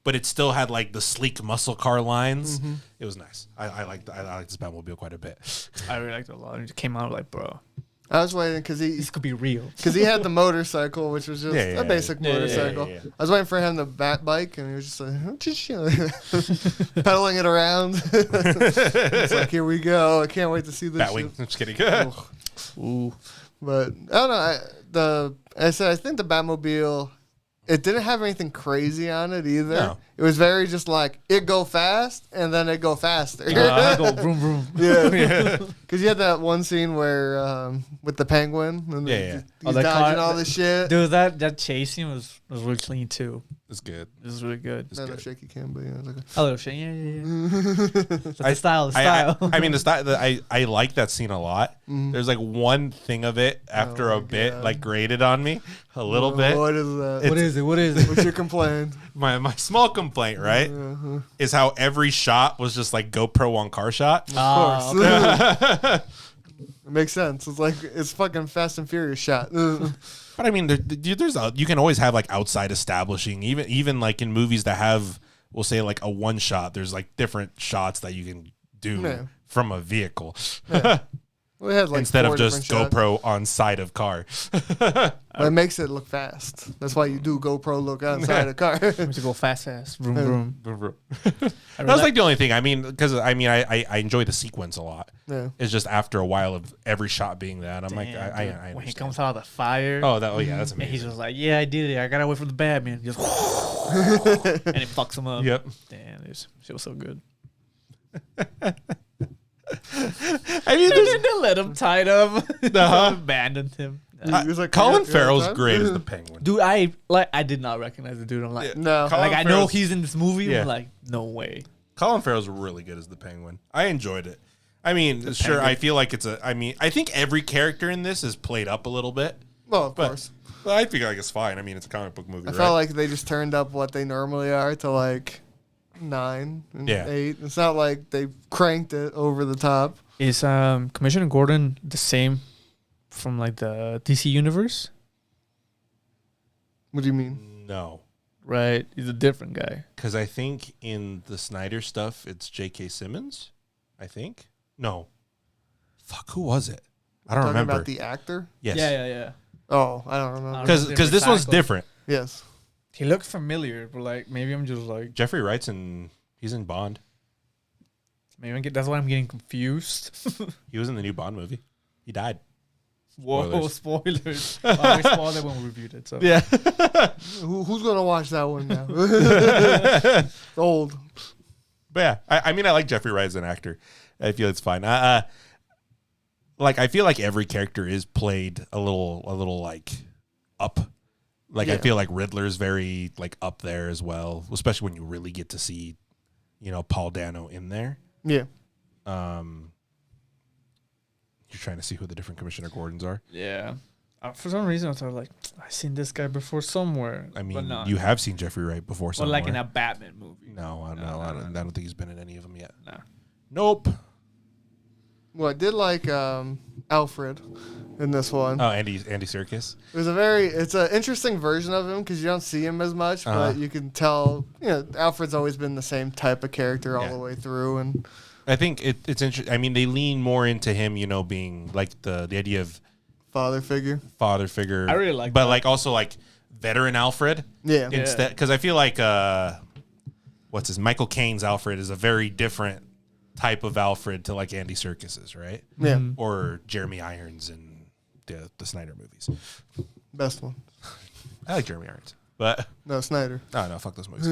[SPEAKER 1] but it still had like the sleek muscle car lines. It was nice. I like this Batmobile quite a bit.
[SPEAKER 4] I really liked it a lot. It came out like, bro,
[SPEAKER 2] I was waiting because
[SPEAKER 4] this could be real.
[SPEAKER 2] he had the motorcycle, which was just
[SPEAKER 1] Yeah, yeah,
[SPEAKER 2] a basic
[SPEAKER 4] yeah, yeah,
[SPEAKER 2] motorcycle.
[SPEAKER 1] yeah.
[SPEAKER 2] I was waiting for him to bat bike, and he was just like pedaling it around. It's like, here we go. I can't wait to see this.
[SPEAKER 1] Batwing.
[SPEAKER 2] shit.
[SPEAKER 1] I'm just kidding.
[SPEAKER 4] Ooh.
[SPEAKER 2] But I don't know. I think the Batmobile, it didn't have anything crazy on it either.
[SPEAKER 1] No.
[SPEAKER 2] It was very just like it go fast and then it go faster.
[SPEAKER 4] I go vroom vroom.
[SPEAKER 2] Yeah, because you had that one scene where with the penguin, and
[SPEAKER 1] Yeah.
[SPEAKER 2] he's
[SPEAKER 4] Oh, the
[SPEAKER 2] dodging
[SPEAKER 4] car-
[SPEAKER 2] all the shit.
[SPEAKER 4] Dude, that chase scene was really clean too.
[SPEAKER 1] It's good.
[SPEAKER 4] It was really good.
[SPEAKER 1] It's
[SPEAKER 2] Not a
[SPEAKER 1] good.
[SPEAKER 2] shaky cam, but yeah, it's like
[SPEAKER 4] A little shit. Yeah. That's the style. The
[SPEAKER 1] I
[SPEAKER 4] style.
[SPEAKER 1] mean, the style. I like that scene a lot. There's like one thing of it after
[SPEAKER 2] Oh
[SPEAKER 1] a
[SPEAKER 2] my
[SPEAKER 1] bit
[SPEAKER 2] God.
[SPEAKER 1] like grated on me a little bit.
[SPEAKER 2] What is that?
[SPEAKER 4] What is it? What is it?
[SPEAKER 2] What's your complaint?
[SPEAKER 1] My small complaint, right, is how every shot was just like GoPro on car shot.
[SPEAKER 2] Of course.
[SPEAKER 1] But
[SPEAKER 2] It makes sense. It's like it's fucking Fast and Furious shot.
[SPEAKER 1] I mean, you can always have like outside establishing, even like in movies that have, we'll say like a one shot. There's like different shots that you can do
[SPEAKER 2] Yeah.
[SPEAKER 1] from a vehicle.
[SPEAKER 2] We had like
[SPEAKER 1] Instead of
[SPEAKER 2] 4
[SPEAKER 1] just
[SPEAKER 2] different shots.
[SPEAKER 1] GoPro on side of car.
[SPEAKER 2] But it makes it look fast. That's why you do GoPro look outside a car.
[SPEAKER 4] We should go fast. Vroom vroom.
[SPEAKER 1] That was like the only thing. I mean, because I enjoy the sequence a lot.
[SPEAKER 2] Yeah.
[SPEAKER 1] It's just after a while of every shot being that, I'm like, I
[SPEAKER 4] when he
[SPEAKER 1] understand.
[SPEAKER 4] comes out of the fire.
[SPEAKER 1] Oh, that's
[SPEAKER 4] And he's
[SPEAKER 1] amazing.
[SPEAKER 4] just like, yeah, I did it. I got away from the Batman. Just and it fucks him up.
[SPEAKER 1] Yep.
[SPEAKER 4] Damn, it was so good.
[SPEAKER 1] I mean, there's,
[SPEAKER 4] They let him tied up. Abandoned him.
[SPEAKER 2] He was like,
[SPEAKER 1] Colin
[SPEAKER 2] "Yeah,
[SPEAKER 1] Farrell's
[SPEAKER 2] yeah,
[SPEAKER 1] great as the Penguin.
[SPEAKER 4] Dude, I did not recognize the dude. I'm like,
[SPEAKER 2] No.
[SPEAKER 1] Colin
[SPEAKER 4] I know
[SPEAKER 1] Farrell's-
[SPEAKER 4] he's in this movie.
[SPEAKER 1] Yeah.
[SPEAKER 4] I'm like, no way.
[SPEAKER 1] Colin Farrell's really good as the Penguin. I enjoyed it. I mean, sure,
[SPEAKER 4] Penguin.
[SPEAKER 1] I feel like I think every character in this is played up a little bit,
[SPEAKER 2] Well, of
[SPEAKER 1] but
[SPEAKER 2] course.
[SPEAKER 1] I feel like it's fine. I mean, it's a comic book movie,
[SPEAKER 2] I
[SPEAKER 1] right?
[SPEAKER 2] felt like they just turned up what they normally are to like 9 and
[SPEAKER 1] Yeah.
[SPEAKER 2] 8. It's not like they cranked it over the top.
[SPEAKER 4] Is Commissioner Gordon the same from like the DC universe?
[SPEAKER 2] What do you mean?
[SPEAKER 1] No,
[SPEAKER 4] Right, he's a different guy.
[SPEAKER 1] because I think in the Snyder stuff, it's J.K. Simmons. I think no. Fuck, who was it? I don't
[SPEAKER 2] Talking
[SPEAKER 1] remember.
[SPEAKER 2] about the actor?
[SPEAKER 1] Yes.
[SPEAKER 4] Yeah.
[SPEAKER 2] Oh, I don't remember.
[SPEAKER 1] Because this one's
[SPEAKER 4] Recycled.
[SPEAKER 1] different.
[SPEAKER 2] Yes.
[SPEAKER 4] He looked familiar, but like maybe I'm just like
[SPEAKER 1] Jeffrey Wright's he's in Bond.
[SPEAKER 4] that's why I'm getting confused.
[SPEAKER 1] He was in the new Bond movie. He died.
[SPEAKER 4] Whoa, spoilers! We spoiled it when we reviewed it. So
[SPEAKER 1] Yeah.
[SPEAKER 2] Who's going to watch that one now? It's old.
[SPEAKER 1] But yeah, I mean, I like Jeffrey Wright as an actor. I feel it's fine. Like I feel like every character is played a little like up. Like I
[SPEAKER 2] Yeah.
[SPEAKER 1] feel like Riddler's very like up there as well, especially when you really get to see, Paul Dano in there.
[SPEAKER 2] Yeah.
[SPEAKER 1] You're trying to see who the different Commissioner Gordons are.
[SPEAKER 4] yeah. For some reason, I thought like I've seen this guy before somewhere.
[SPEAKER 1] I
[SPEAKER 4] but
[SPEAKER 1] mean,
[SPEAKER 4] no.
[SPEAKER 1] you have seen Jeffrey Wright before,
[SPEAKER 4] Or
[SPEAKER 1] somewhere.
[SPEAKER 4] like in a Batman movie.
[SPEAKER 1] No, I don't think he's been in any of them yet.
[SPEAKER 4] Nah.
[SPEAKER 1] Nope.
[SPEAKER 2] Well, I did like Alfred in this one.
[SPEAKER 1] Oh, Andy Serkis.
[SPEAKER 2] It's an interesting version of him because you don't see him as much, but you can tell, Alfred's always been the same type of character all
[SPEAKER 1] Yeah.
[SPEAKER 2] the way through. And
[SPEAKER 1] I think it's interesting. I mean, they lean more into him, being like the idea of
[SPEAKER 2] father figure.
[SPEAKER 1] I
[SPEAKER 4] really like
[SPEAKER 1] but
[SPEAKER 4] that.
[SPEAKER 1] like also like veteran Alfred.
[SPEAKER 2] Yeah.
[SPEAKER 1] Instead, because I feel like Michael Caine's Alfred is a very different type of Alfred to like Andy Serkis's, right?
[SPEAKER 2] Yeah.
[SPEAKER 1] Or Jeremy Irons in the Snyder movies.
[SPEAKER 2] Best one.
[SPEAKER 1] I like Jeremy Irons, but
[SPEAKER 2] No, Snyder.
[SPEAKER 1] no, fuck those movies.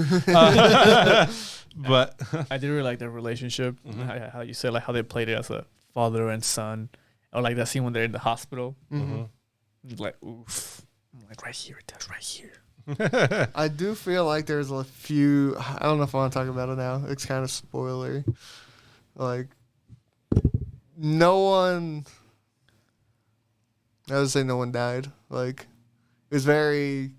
[SPEAKER 1] But
[SPEAKER 4] I did really like their relationship. How you said like how they played it as a father and son, or like that scene when they're in the hospital. Like oof, I'm like right here, that's right here.
[SPEAKER 2] I do feel like there's a few. I don't know if I want to talk about it now. It's kind of spoilery. Like, no one. I would say no one died. Like, it was very.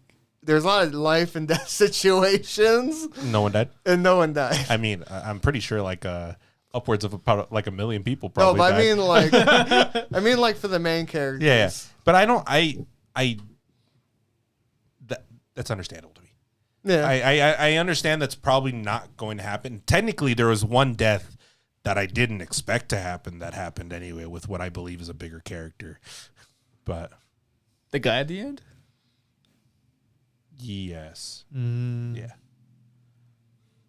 [SPEAKER 2] There's a lot of life and death situations,
[SPEAKER 1] no one died.
[SPEAKER 2] and no one died.
[SPEAKER 1] I mean, I'm pretty sure like upwards of about like 1 million people
[SPEAKER 2] No,
[SPEAKER 1] probably.
[SPEAKER 2] but
[SPEAKER 1] died.
[SPEAKER 2] I mean like for the main characters.
[SPEAKER 1] Yeah. But I don't. That's understandable to me.
[SPEAKER 2] Yeah.
[SPEAKER 1] I understand that's probably not going to happen. Technically, there was one death that I didn't expect to happen that happened anyway with what I believe is a bigger character. But
[SPEAKER 4] The guy at the end.
[SPEAKER 1] yes, yeah,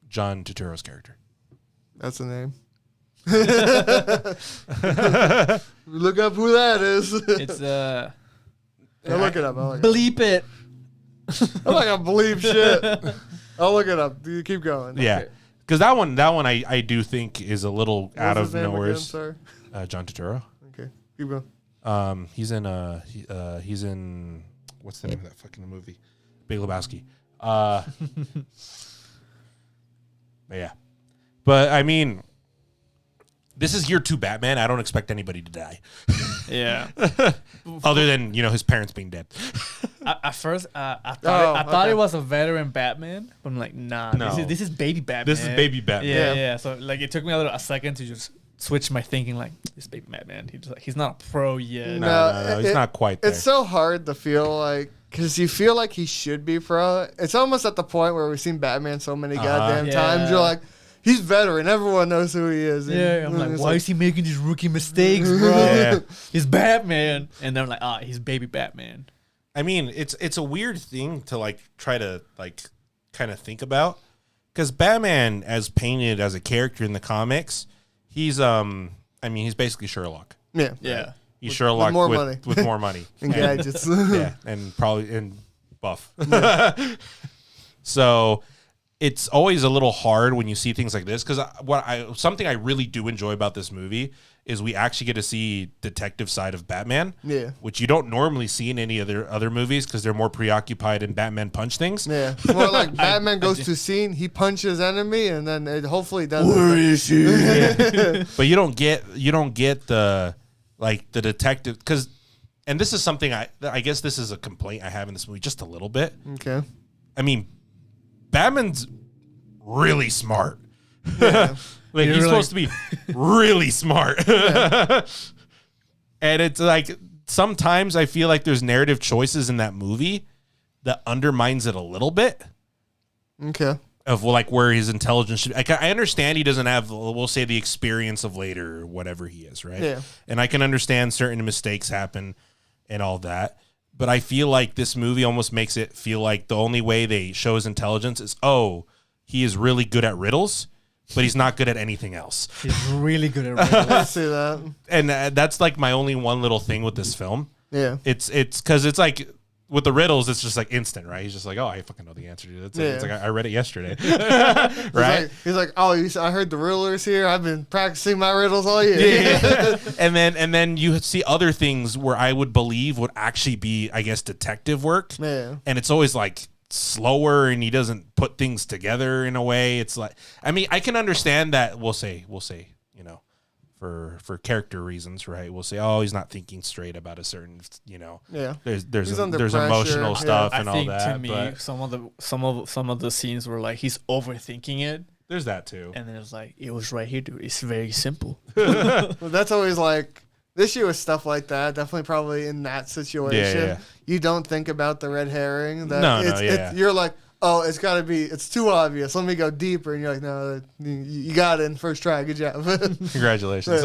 [SPEAKER 1] John Turturro's character.
[SPEAKER 2] That's the name. Look up who that is.
[SPEAKER 4] It's
[SPEAKER 2] I'll look it up.
[SPEAKER 4] bleep it.
[SPEAKER 2] I'm not gonna believe shit. I'll look it up. You keep going.
[SPEAKER 1] Yeah, because that one I do think is a little out
[SPEAKER 2] What's
[SPEAKER 1] of
[SPEAKER 2] his name
[SPEAKER 1] nowhere.
[SPEAKER 2] again? Sorry.
[SPEAKER 1] John Turturro.
[SPEAKER 2] Okay, keep going.
[SPEAKER 1] He's in what's the name of that fucking movie? Big Lebowski. But yeah, but I mean, this is year 2 Batman. I don't expect anybody to die,
[SPEAKER 4] Yeah.
[SPEAKER 1] other than his parents being dead.
[SPEAKER 4] At first, I
[SPEAKER 2] Oh,
[SPEAKER 4] thought
[SPEAKER 2] okay.
[SPEAKER 4] it was a veteran Batman, but I'm like, nah.
[SPEAKER 1] No.
[SPEAKER 4] This is baby Batman.
[SPEAKER 1] This is baby Batman.
[SPEAKER 4] Yeah,
[SPEAKER 2] Yeah.
[SPEAKER 4] yeah. So like, it took me a second to just switch my thinking. Like, this baby Batman. He's not a pro yet.
[SPEAKER 1] No, he's not quite there.
[SPEAKER 2] It's so hard to feel like, because you feel like he should be pro. It's almost at the point where we've seen Batman so many goddamn
[SPEAKER 4] Yeah.
[SPEAKER 2] times. You're like, he's veteran. Everyone knows who he is. And
[SPEAKER 4] Yeah, I'm like,
[SPEAKER 2] it's
[SPEAKER 4] why is he making these rookie mistakes, bro?
[SPEAKER 1] Yeah.
[SPEAKER 4] He's Batman, and then I'm like, he's baby Batman.
[SPEAKER 1] I mean, it's a weird thing to like try to like kind of think about, because Batman, as painted as a character in the comics, he's he's basically Sherlock.
[SPEAKER 2] Yeah.
[SPEAKER 4] Yeah.
[SPEAKER 1] He's Sherlock
[SPEAKER 2] with more money.
[SPEAKER 1] with more money.
[SPEAKER 2] And gadgets.
[SPEAKER 1] Yeah, and probably and buff. So it's always a little hard when you see things like this, because something I really do enjoy about this movie is we actually get to see detective side of Batman.
[SPEAKER 2] Yeah.
[SPEAKER 1] Which you don't normally see in any other movies, because they're more preoccupied in Batman punch things.
[SPEAKER 2] Yeah. It's more like Batman goes to scene, he punches enemy, and then it hopefully does.
[SPEAKER 3] Where is he?
[SPEAKER 1] But you don't get the like the detective, because, and this is something I guess this is a complaint I have in this movie just a little bit.
[SPEAKER 2] Okay.
[SPEAKER 1] I mean, Batman's really smart.
[SPEAKER 2] Yeah.
[SPEAKER 1] Like,
[SPEAKER 4] You're
[SPEAKER 1] he's
[SPEAKER 4] like-
[SPEAKER 1] supposed to be really smart. And it's like, sometimes I feel like there's narrative choices in that movie that undermines it a little bit,
[SPEAKER 2] Okay.
[SPEAKER 1] of like where his intelligence should. I understand he doesn't have, we'll say, the experience of later or whatever he is, right?
[SPEAKER 2] Yeah.
[SPEAKER 1] And I can understand certain mistakes happen and all that. But I feel like this movie almost makes it feel like the only way they show his intelligence is, he is really good at riddles, but he's not good at anything else.
[SPEAKER 4] He's really good at riddles.
[SPEAKER 2] I see that.
[SPEAKER 1] And that's like my only one little thing with this film.
[SPEAKER 2] Yeah.
[SPEAKER 1] It's because it's like with the riddles, it's just like instant, right? He's just like, I fucking know the answer to it. It's like I read it yesterday, right?
[SPEAKER 2] He's like, I heard the Riddler's here. I've been practicing my riddles all year.
[SPEAKER 1] Yeah. and then you see other things where I would believe would actually be, I guess, detective work.
[SPEAKER 2] Yeah.
[SPEAKER 1] And it's always like slower, and he doesn't put things together in a way. It's like, I mean, I can understand that. We'll say, for character reasons, right? We'll say, he's not thinking straight about a certain,
[SPEAKER 2] Yeah.
[SPEAKER 1] there's
[SPEAKER 2] He's under
[SPEAKER 1] there's
[SPEAKER 2] pressure.
[SPEAKER 1] emotional
[SPEAKER 2] Yeah.
[SPEAKER 1] stuff
[SPEAKER 4] I
[SPEAKER 1] and all
[SPEAKER 4] think
[SPEAKER 1] that.
[SPEAKER 4] to me,
[SPEAKER 1] But
[SPEAKER 4] some of the scenes were like he's overthinking it,
[SPEAKER 1] there's that too.
[SPEAKER 4] and then it's like it was right here, dude. It's very simple.
[SPEAKER 2] Well, that's always like the issue with stuff like that. Definitely, probably in that situation,
[SPEAKER 1] Yeah.
[SPEAKER 2] you don't think about the red herring. That
[SPEAKER 1] No,
[SPEAKER 2] it's, you're like, it's got to be. It's too obvious. Let me go deeper, and you're like, no, you got it in first try. Good job.
[SPEAKER 1] Congratulations.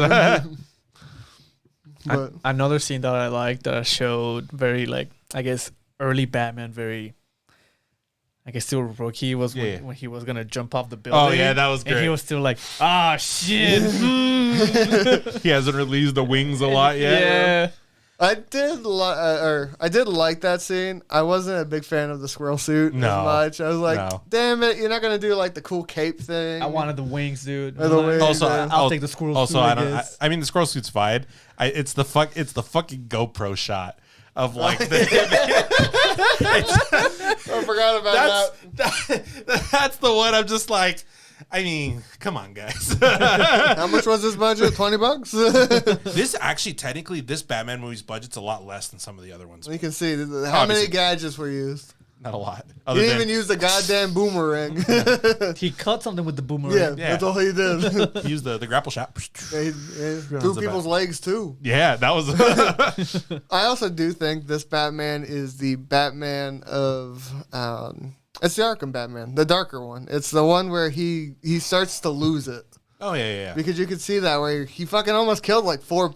[SPEAKER 2] But
[SPEAKER 4] Another scene that I liked that showed very like I guess early Batman, very I guess still rookie was when he was gonna jump off the building.
[SPEAKER 1] Oh yeah, that was great.
[SPEAKER 4] And he was still like, shit.
[SPEAKER 1] He hasn't released the wings a lot yet.
[SPEAKER 4] Yeah.
[SPEAKER 2] I did like that scene. I wasn't a big fan of the squirrel suit as much. I was like, damn it, you're not gonna do like the cool cape thing.
[SPEAKER 4] I wanted the wings, dude.
[SPEAKER 2] Or the wings,
[SPEAKER 1] Also,
[SPEAKER 4] I'll take the squirrel suit.
[SPEAKER 1] Also, I mean, the squirrel suit's fine. It's the fucking GoPro shot of like the.
[SPEAKER 2] I forgot about that.
[SPEAKER 1] That's the one. I'm just like. I mean, come on, guys.
[SPEAKER 2] How much was this budget? $20?
[SPEAKER 1] This actually, technically, this Batman movie's budget's a lot less than some of the other ones.
[SPEAKER 2] You can see how many gadgets were used.
[SPEAKER 1] Not a lot.
[SPEAKER 2] He didn't even use the goddamn boomerang.
[SPEAKER 4] He cut something with the boomerang.
[SPEAKER 2] Yeah, that's all he did.
[SPEAKER 1] He used the grapple shot.
[SPEAKER 2] He threw people's legs too.
[SPEAKER 1] Yeah, that was.
[SPEAKER 2] I also do think this Batman is the Batman of. It's the Arkham Batman, the darker one. It's the one where he starts to lose it.
[SPEAKER 1] Oh yeah.
[SPEAKER 2] Because you could see that where he fucking almost killed like four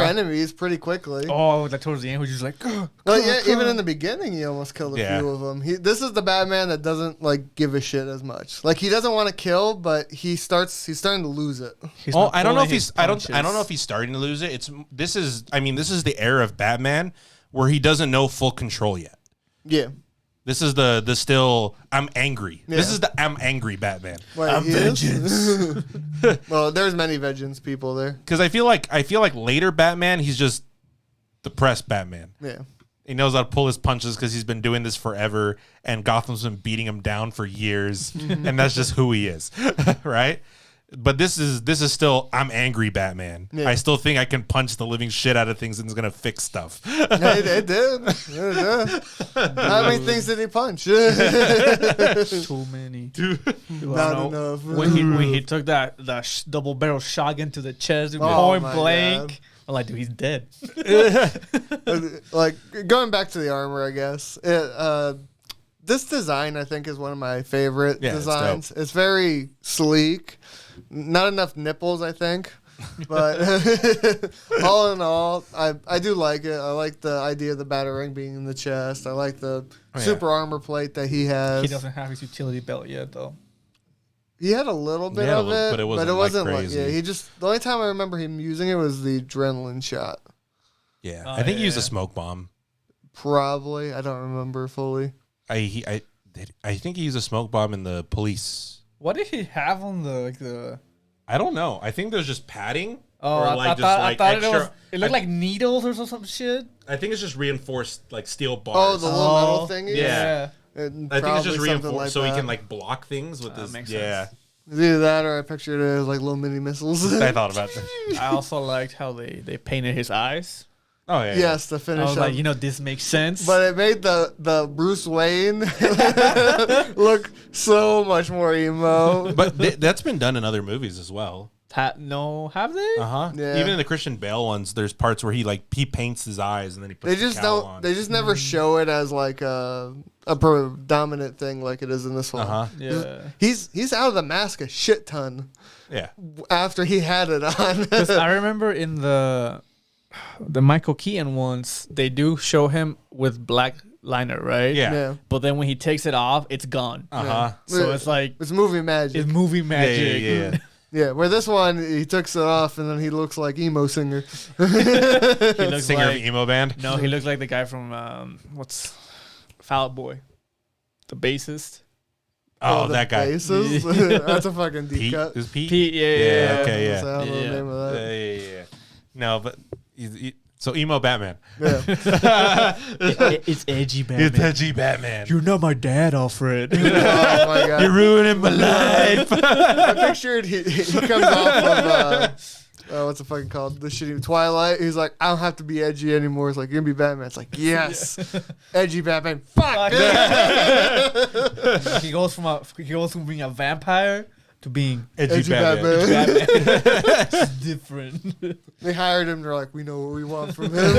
[SPEAKER 2] enemies pretty quickly.
[SPEAKER 4] Oh, like towards the end, he was just like.
[SPEAKER 2] Well, yeah, even in the beginning, he almost killed a few of them. This is the Batman that doesn't like give a shit as much. Like he doesn't want to kill, but he's starting to lose it.
[SPEAKER 1] I don't know if he's. I don't know if he's starting to lose it. This is the era of Batman where he doesn't know full control yet.
[SPEAKER 2] Yeah.
[SPEAKER 1] This is the still I'm angry. Yeah. This is the I'm angry Batman.
[SPEAKER 2] Wait,
[SPEAKER 3] I'm vengeance.
[SPEAKER 2] Well, there's many vengeance people there.
[SPEAKER 1] Because I feel like later Batman, he's just depressed Batman.
[SPEAKER 2] Yeah.
[SPEAKER 1] He knows how to pull his punches because he's been doing this forever, and Gotham's been beating him down for years, and that's just who he is, right? But this is still I'm angry Batman. Yeah. I still think I can punch the living shit out of things and it's gonna fix stuff.
[SPEAKER 2] Yeah, it did. How many things did he punch?
[SPEAKER 4] Too many.
[SPEAKER 2] Not enough.
[SPEAKER 4] When he took that double barrel shotgun to the chest, point blank. God. I'm like, dude, he's dead.
[SPEAKER 2] Like going back to the armor, I guess. This design, I think, is one of my favorite designs. It's very sleek. Not enough nipples, I think. But all in all, I do like it. I like the idea of the Batarang being in the chest. I like the super armor plate that he has.
[SPEAKER 4] He doesn't have his utility belt yet, though.
[SPEAKER 2] He had a little bit of it,
[SPEAKER 1] but it wasn't like crazy.
[SPEAKER 2] He just, the only time I remember him using it was the adrenaline shot.
[SPEAKER 1] Yeah. I think he used a smoke bomb.
[SPEAKER 2] Probably. I don't remember fully.
[SPEAKER 1] I think he used a smoke bomb in the police.
[SPEAKER 4] What did he have on the?
[SPEAKER 1] I don't know. I think there's just padding.
[SPEAKER 4] Oh, I thought it looked like needles or some shit.
[SPEAKER 1] I think it's just reinforced like steel bars.
[SPEAKER 2] Oh, the little metal thing.
[SPEAKER 1] Yeah. I think it's just reinforced so he can like block things with this.
[SPEAKER 4] Makes sense.
[SPEAKER 2] Either that or I pictured it as like little mini missiles.
[SPEAKER 1] I thought about that.
[SPEAKER 4] I also liked how they painted his eyes.
[SPEAKER 1] Oh yeah.
[SPEAKER 2] Yes, to finish.
[SPEAKER 4] I was like, this makes sense.
[SPEAKER 2] But it made the Bruce Wayne look so much more emo.
[SPEAKER 1] But that's been done in other movies as well.
[SPEAKER 4] Have they?
[SPEAKER 2] Yeah.
[SPEAKER 1] Even in the Christian Bale ones, there's parts where he paints his eyes and then he puts the cowl on.
[SPEAKER 2] They just never show it as like a predominant thing like it is in this one.
[SPEAKER 4] Yeah.
[SPEAKER 2] He's out of the mask a shit ton.
[SPEAKER 1] Yeah.
[SPEAKER 2] After he had it on.
[SPEAKER 4] Because I remember in the Michael Keaton ones, they do show him with black liner, right?
[SPEAKER 1] Yeah.
[SPEAKER 4] But then when he takes it off, it's gone. So it's like
[SPEAKER 2] it's movie magic.
[SPEAKER 4] It's movie magic.
[SPEAKER 1] Yeah.
[SPEAKER 2] Yeah, where this one, he takes it off and then he looks like emo singer.
[SPEAKER 4] He looks
[SPEAKER 1] singer
[SPEAKER 4] like,
[SPEAKER 1] of emo band?
[SPEAKER 4] No, he looks like the guy from, what's Fall Out Boy? The bassist.
[SPEAKER 1] Oh, that guy.
[SPEAKER 2] Bassist? That's a fucking deep cut.
[SPEAKER 1] Is Pete?
[SPEAKER 4] Pete, yeah.
[SPEAKER 1] Okay,
[SPEAKER 2] I don't know the name of that.
[SPEAKER 1] Yeah. No, but... So emo Batman.
[SPEAKER 2] Yeah.
[SPEAKER 4] It's edgy Batman.
[SPEAKER 1] It's edgy Batman.
[SPEAKER 4] You're not my dad, Alfred.
[SPEAKER 2] Oh my God.
[SPEAKER 1] You're ruining my life.
[SPEAKER 2] I pictured he comes off of what's it fucking called? The shitty Twilight. He's like, I don't have to be edgy anymore. It's like, you're gonna be Batman. It's like, yes, edgy Batman. Fuck.
[SPEAKER 4] He goes from being a vampire to being
[SPEAKER 1] Edgy Batman.
[SPEAKER 2] Batman.
[SPEAKER 4] Batman. Different.
[SPEAKER 2] They hired him. They're like, we know what we want from him.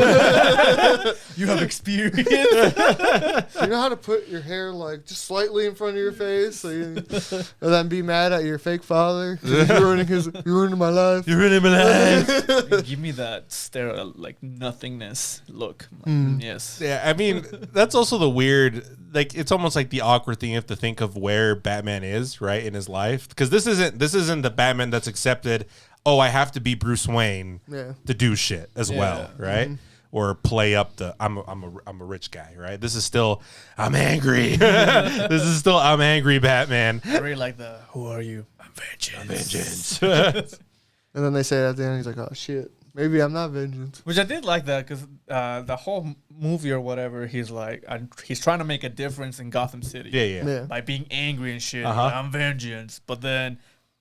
[SPEAKER 4] You have experience.
[SPEAKER 2] You know how to put your hair like just slightly in front of your face, so you, and then be mad at your fake father. You're ruining my life.
[SPEAKER 1] You're ruining my life.
[SPEAKER 4] Give me that like nothingness look. Like, yes.
[SPEAKER 1] Yeah, I mean, that's also the weird, like, it's almost like the awkward thing you have to think of where Batman is, right, in his life. Because this isn't the Batman that's accepted, oh, I have to be Bruce Wayne to do shit as well, right? Or play up the, I'm a rich guy, right? This is still, I'm angry. This is still, I'm angry Batman.
[SPEAKER 4] I really like the, who are you? I'm vengeance.
[SPEAKER 2] And then they say it at the end, he's like, oh shit, maybe I'm not vengeance.
[SPEAKER 4] Which I did like that because the whole movie or whatever, he's like, he's trying to make a difference in Gotham City.
[SPEAKER 2] Yeah.
[SPEAKER 4] By being angry and shit. Like, I'm vengeance. But then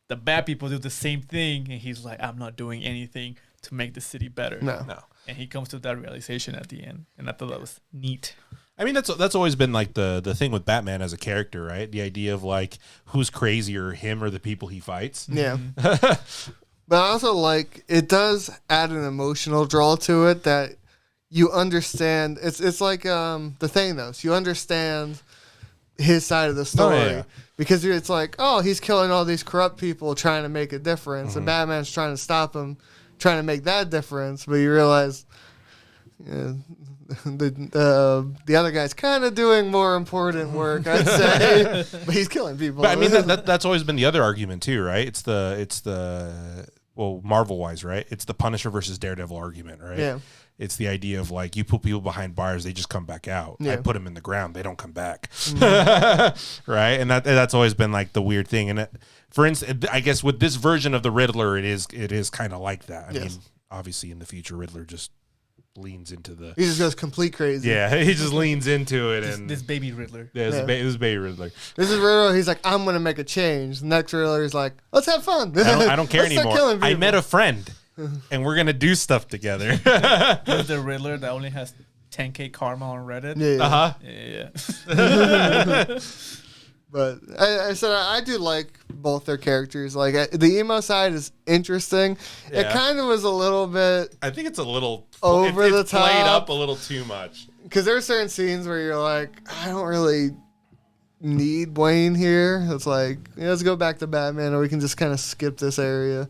[SPEAKER 4] the bad people do the same thing, and he's like, I'm not doing anything to make the city better.
[SPEAKER 2] No.
[SPEAKER 4] And he comes to that realization at the end, and I thought that was neat.
[SPEAKER 1] I mean, that's always been like the thing with Batman as a character, right? The idea of like who's crazier, him or the people he fights.
[SPEAKER 2] Yeah. But I also like, it does add an emotional draw to it that you understand. It's like the Thanos. You understand his side of the story. Because it's like, oh, he's killing all these corrupt people trying to make a difference. And Batman's trying to stop him, trying to make that difference. But you realize the other guy's kind of doing more important work, I'd say. But he's killing people.
[SPEAKER 1] But I mean, that's always been the other argument too, right? It's the well, Marvel-wise, right? It's the Punisher versus Daredevil argument, right?
[SPEAKER 2] Yeah.
[SPEAKER 1] It's the idea of like, you put people behind bars, they just come back out.
[SPEAKER 2] Yeah.
[SPEAKER 1] I put them in the ground, they don't come back. Right? And that's always been like the weird thing. And for instance, I guess with this version of the Riddler, it is kind of like that. I mean, obviously in the future, Riddler just leans into the...
[SPEAKER 2] He just goes complete crazy.
[SPEAKER 1] Yeah, he just leans into it. And
[SPEAKER 4] This baby Riddler.
[SPEAKER 1] Yeah, this baby Riddler.
[SPEAKER 2] This is Riddler. He's like, I'm going to make a change. The next Riddler is like, let's have fun.
[SPEAKER 1] I don't care
[SPEAKER 2] Let's start
[SPEAKER 1] anymore.
[SPEAKER 2] killing
[SPEAKER 1] I
[SPEAKER 2] people.
[SPEAKER 1] met a friend, and we're going to do stuff together.
[SPEAKER 4] There's the Riddler that only has 10K karma on Reddit.
[SPEAKER 2] Yeah. But I said I do like both their characters. Like the emo side is interesting.
[SPEAKER 1] Yeah.
[SPEAKER 2] It kind of was a little bit
[SPEAKER 1] I think it's a little...
[SPEAKER 2] over the
[SPEAKER 1] it's played
[SPEAKER 2] top.
[SPEAKER 1] up a little too much.
[SPEAKER 2] Because there are certain scenes where you're like, I don't really need Wayne here. It's like, let's go back to Batman, or we can just kind of skip this area.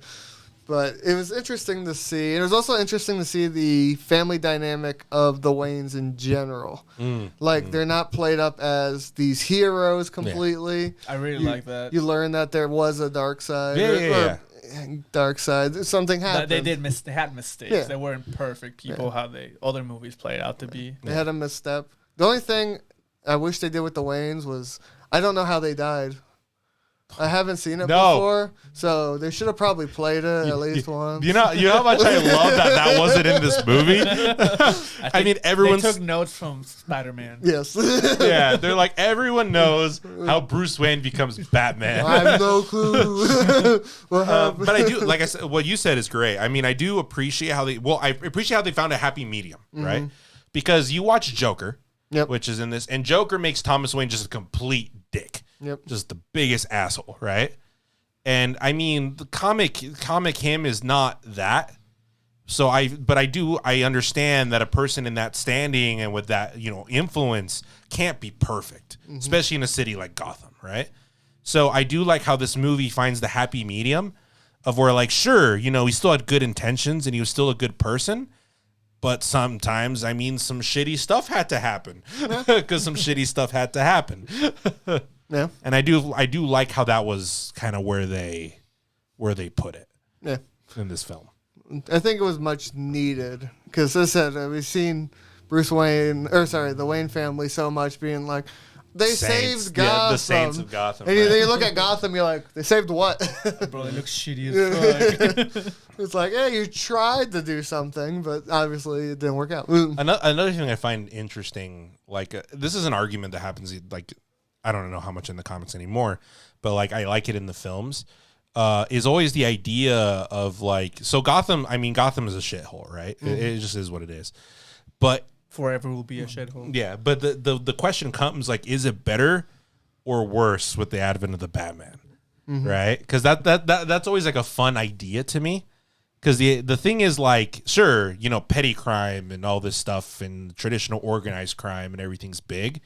[SPEAKER 2] But it was interesting to see. And it was also interesting to see the family dynamic of the Waynes in general. They're not played up as these heroes completely.
[SPEAKER 4] I really like that.
[SPEAKER 2] You learn that there was a dark side. Dark side. Something happened.
[SPEAKER 4] They had mistakes.
[SPEAKER 2] Yeah.
[SPEAKER 4] They weren't perfect people how other movies played out to be.
[SPEAKER 2] They had a misstep. The only thing I wish they did with the Waynes was, I don't know how they died. I haven't seen it before, so they should have probably played it at least once.
[SPEAKER 1] You know how much I love that wasn't in this movie. I mean, everyone
[SPEAKER 4] took notes from Spider-Man.
[SPEAKER 2] Yes.
[SPEAKER 1] Yeah, they're like, everyone knows how Bruce Wayne becomes Batman.
[SPEAKER 2] I have no clue. What happened?
[SPEAKER 1] But I do, like I said, what you said is great. I mean, I do appreciate how they found a happy medium, right? Because you watch Joker, which is in this, and Joker makes Thomas Wayne just a complete dick. Just the biggest asshole, right? And I mean, the comic him is not that. So I understand that a person in that standing and with that, influence can't be perfect, especially in a city like Gotham, right? So I do like how this movie finds the happy medium of where, like, sure, he still had good intentions and he was still a good person, but sometimes, I mean, some shitty stuff had to happen because some shitty stuff had to happen.
[SPEAKER 2] Yeah.
[SPEAKER 1] And I do like how that was kind of where they put it.
[SPEAKER 2] Yeah.
[SPEAKER 1] In this film.
[SPEAKER 2] I think it was much needed because, as I said, we've seen the Wayne family so much being like, they saved Gotham.
[SPEAKER 1] Yeah, the Saints of Gotham.
[SPEAKER 2] And then you look at Gotham, you're like, they saved what?
[SPEAKER 4] Bro, they look shitty as fuck.
[SPEAKER 2] It's like, yeah, you tried to do something, but obviously it didn't work out.
[SPEAKER 1] Another thing I find interesting, like, this is an argument that happens, like, I don't know how much in the comics anymore, but like I like it in the films, is always the idea of like, so Gotham is a shithole, right? It just is what it is. But
[SPEAKER 4] forever will be a shithole.
[SPEAKER 1] Yeah, but the question comes like, is it better or worse with the advent of the Batman? right? Because that's always like a fun idea to me. Because the thing is, like, sure, you know, petty crime and all this stuff and traditional organized crime and everything's big.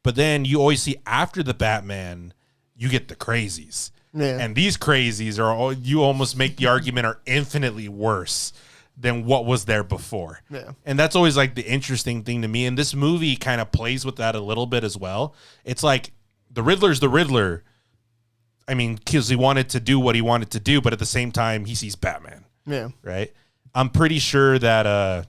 [SPEAKER 1] But then you always see after the Batman, you get the crazies.
[SPEAKER 2] Yeah.
[SPEAKER 1] And these crazies you almost make the argument are infinitely worse than what was there before.
[SPEAKER 2] Yeah.
[SPEAKER 1] And that's always like the interesting thing to me. And this movie kind of plays with that a little bit as well. It's like the Riddler's the Riddler. I mean, because he wanted to do what he wanted to do, but at the same time, he sees Batman.
[SPEAKER 2] Yeah.
[SPEAKER 1] Right. I'm pretty sure that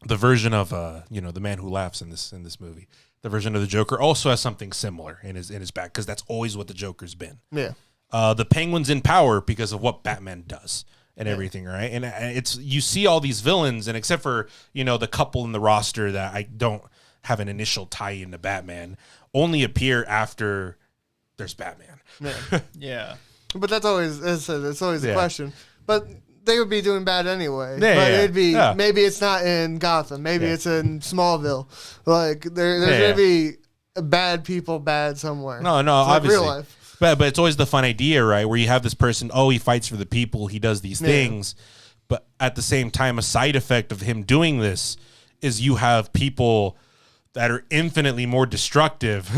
[SPEAKER 1] the version of you know, the Man Who Laughs in this movie, the version of the Joker also has something similar in his back, because that's always what the Joker's been.
[SPEAKER 2] Yeah.
[SPEAKER 1] The Penguin's in power because of what Batman does and everything, right? And it's you see all these villains, and except for, you know, the couple in the roster that I don't have an initial tie into Batman, only appear after there's Batman.
[SPEAKER 2] Yeah.
[SPEAKER 4] Yeah.
[SPEAKER 2] But that's always it's always a
[SPEAKER 1] Yeah.
[SPEAKER 2] question. But they would be doing bad anyway.
[SPEAKER 1] Yeah,
[SPEAKER 2] but
[SPEAKER 1] yeah,
[SPEAKER 2] it'd be
[SPEAKER 1] yeah.
[SPEAKER 2] maybe it's not in Gotham. Maybe
[SPEAKER 1] Yeah.
[SPEAKER 2] it's in Smallville. Like there's
[SPEAKER 1] Yeah,
[SPEAKER 2] gonna be bad people bad somewhere.
[SPEAKER 1] No,
[SPEAKER 2] It's like
[SPEAKER 1] obviously.
[SPEAKER 2] real life.
[SPEAKER 1] But it's always the fun idea, right? Where you have this person, he fights for the people, he does these
[SPEAKER 2] Yeah.
[SPEAKER 1] things. But at the same time, a side effect of him doing this is you have people that are infinitely more destructive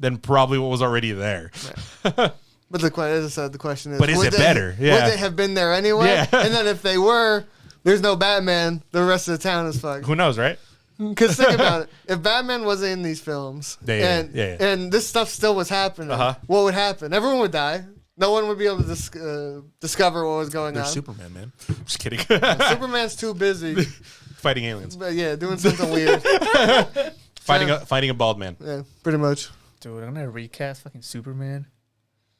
[SPEAKER 1] than probably what was already there.
[SPEAKER 2] But as I said, the question is,
[SPEAKER 1] But is
[SPEAKER 2] would
[SPEAKER 1] it
[SPEAKER 2] they-
[SPEAKER 1] better? Yeah.
[SPEAKER 2] Would they have been there anyway?
[SPEAKER 1] Yeah.
[SPEAKER 2] And then if they were, there's no Batman. The rest of the town is fucked.
[SPEAKER 1] Who knows, right?
[SPEAKER 2] Because think about it. If Batman wasn't in these films
[SPEAKER 1] Yeah.
[SPEAKER 2] and this stuff still was happening, what would happen? Everyone would die. No one would be able to discover what was going
[SPEAKER 1] They're
[SPEAKER 2] on.
[SPEAKER 1] Superman, man. I'm just kidding.
[SPEAKER 2] Superman's too busy.
[SPEAKER 1] Fighting aliens.
[SPEAKER 2] But yeah, doing something weird.
[SPEAKER 1] Fighting a bald man.
[SPEAKER 2] Yeah, pretty much.
[SPEAKER 4] Dude, I'm gonna recast fucking Superman.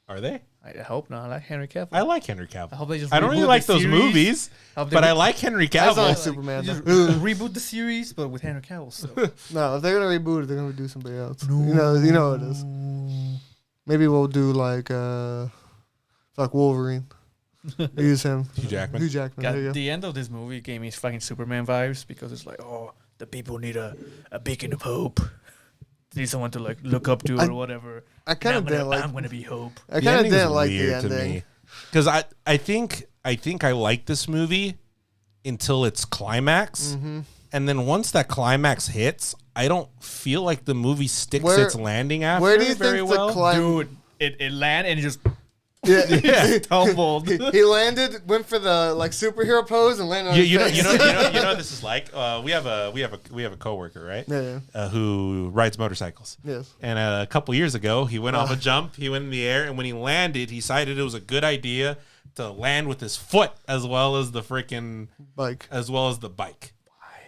[SPEAKER 1] Are they?
[SPEAKER 4] I hope not. I like Henry Cavill.
[SPEAKER 1] I like Henry Cavill.
[SPEAKER 4] I hope they just
[SPEAKER 1] I don't really
[SPEAKER 4] reboot
[SPEAKER 1] like
[SPEAKER 4] the
[SPEAKER 1] those
[SPEAKER 4] series.
[SPEAKER 1] movies,
[SPEAKER 4] I hope they
[SPEAKER 1] but I
[SPEAKER 4] re-
[SPEAKER 1] like Henry
[SPEAKER 2] I just don't like
[SPEAKER 1] Cavill.
[SPEAKER 2] Superman.
[SPEAKER 4] Just
[SPEAKER 2] though.
[SPEAKER 4] reboot the series, but with Henry Cavill. So.
[SPEAKER 2] No, if they're gonna reboot it, they're gonna do somebody else. You know what it is. Maybe we'll do like Wolverine. Use him.
[SPEAKER 1] Hugh Jackman.
[SPEAKER 2] Hugh Jackman.
[SPEAKER 4] God,
[SPEAKER 2] There you go.
[SPEAKER 4] the end of this movie gave me fucking Superman vibes because it's like, oh, the people need a beacon of hope. They need someone to like look up to or whatever.
[SPEAKER 2] I kind of
[SPEAKER 4] And
[SPEAKER 2] didn't like.
[SPEAKER 4] I'm gonna be hope.
[SPEAKER 2] I kind of
[SPEAKER 1] ending's
[SPEAKER 2] didn't like the
[SPEAKER 1] weird to
[SPEAKER 2] ending.
[SPEAKER 1] me. Because I think I like this movie until its climax,
[SPEAKER 2] Mm-hmm.
[SPEAKER 1] and then once that climax hits, I don't feel like the movie sticks
[SPEAKER 2] Where-
[SPEAKER 1] its landing after
[SPEAKER 2] Where do you
[SPEAKER 1] very
[SPEAKER 2] think
[SPEAKER 1] well.
[SPEAKER 2] the climb?
[SPEAKER 4] Dude, it landed and it just
[SPEAKER 2] Yeah.
[SPEAKER 4] tumbled.
[SPEAKER 2] He landed, went for the like superhero pose, and landed on his
[SPEAKER 1] you know
[SPEAKER 2] face.
[SPEAKER 1] you know what this is like. We have a coworker, right?
[SPEAKER 2] Yeah.
[SPEAKER 1] Who rides motorcycles.
[SPEAKER 2] Yes.
[SPEAKER 1] And a couple years ago, he went off a jump. He went in the air, and when he landed, he decided it was a good idea to land with his foot as well as the freaking
[SPEAKER 2] Like
[SPEAKER 1] as well as the bike,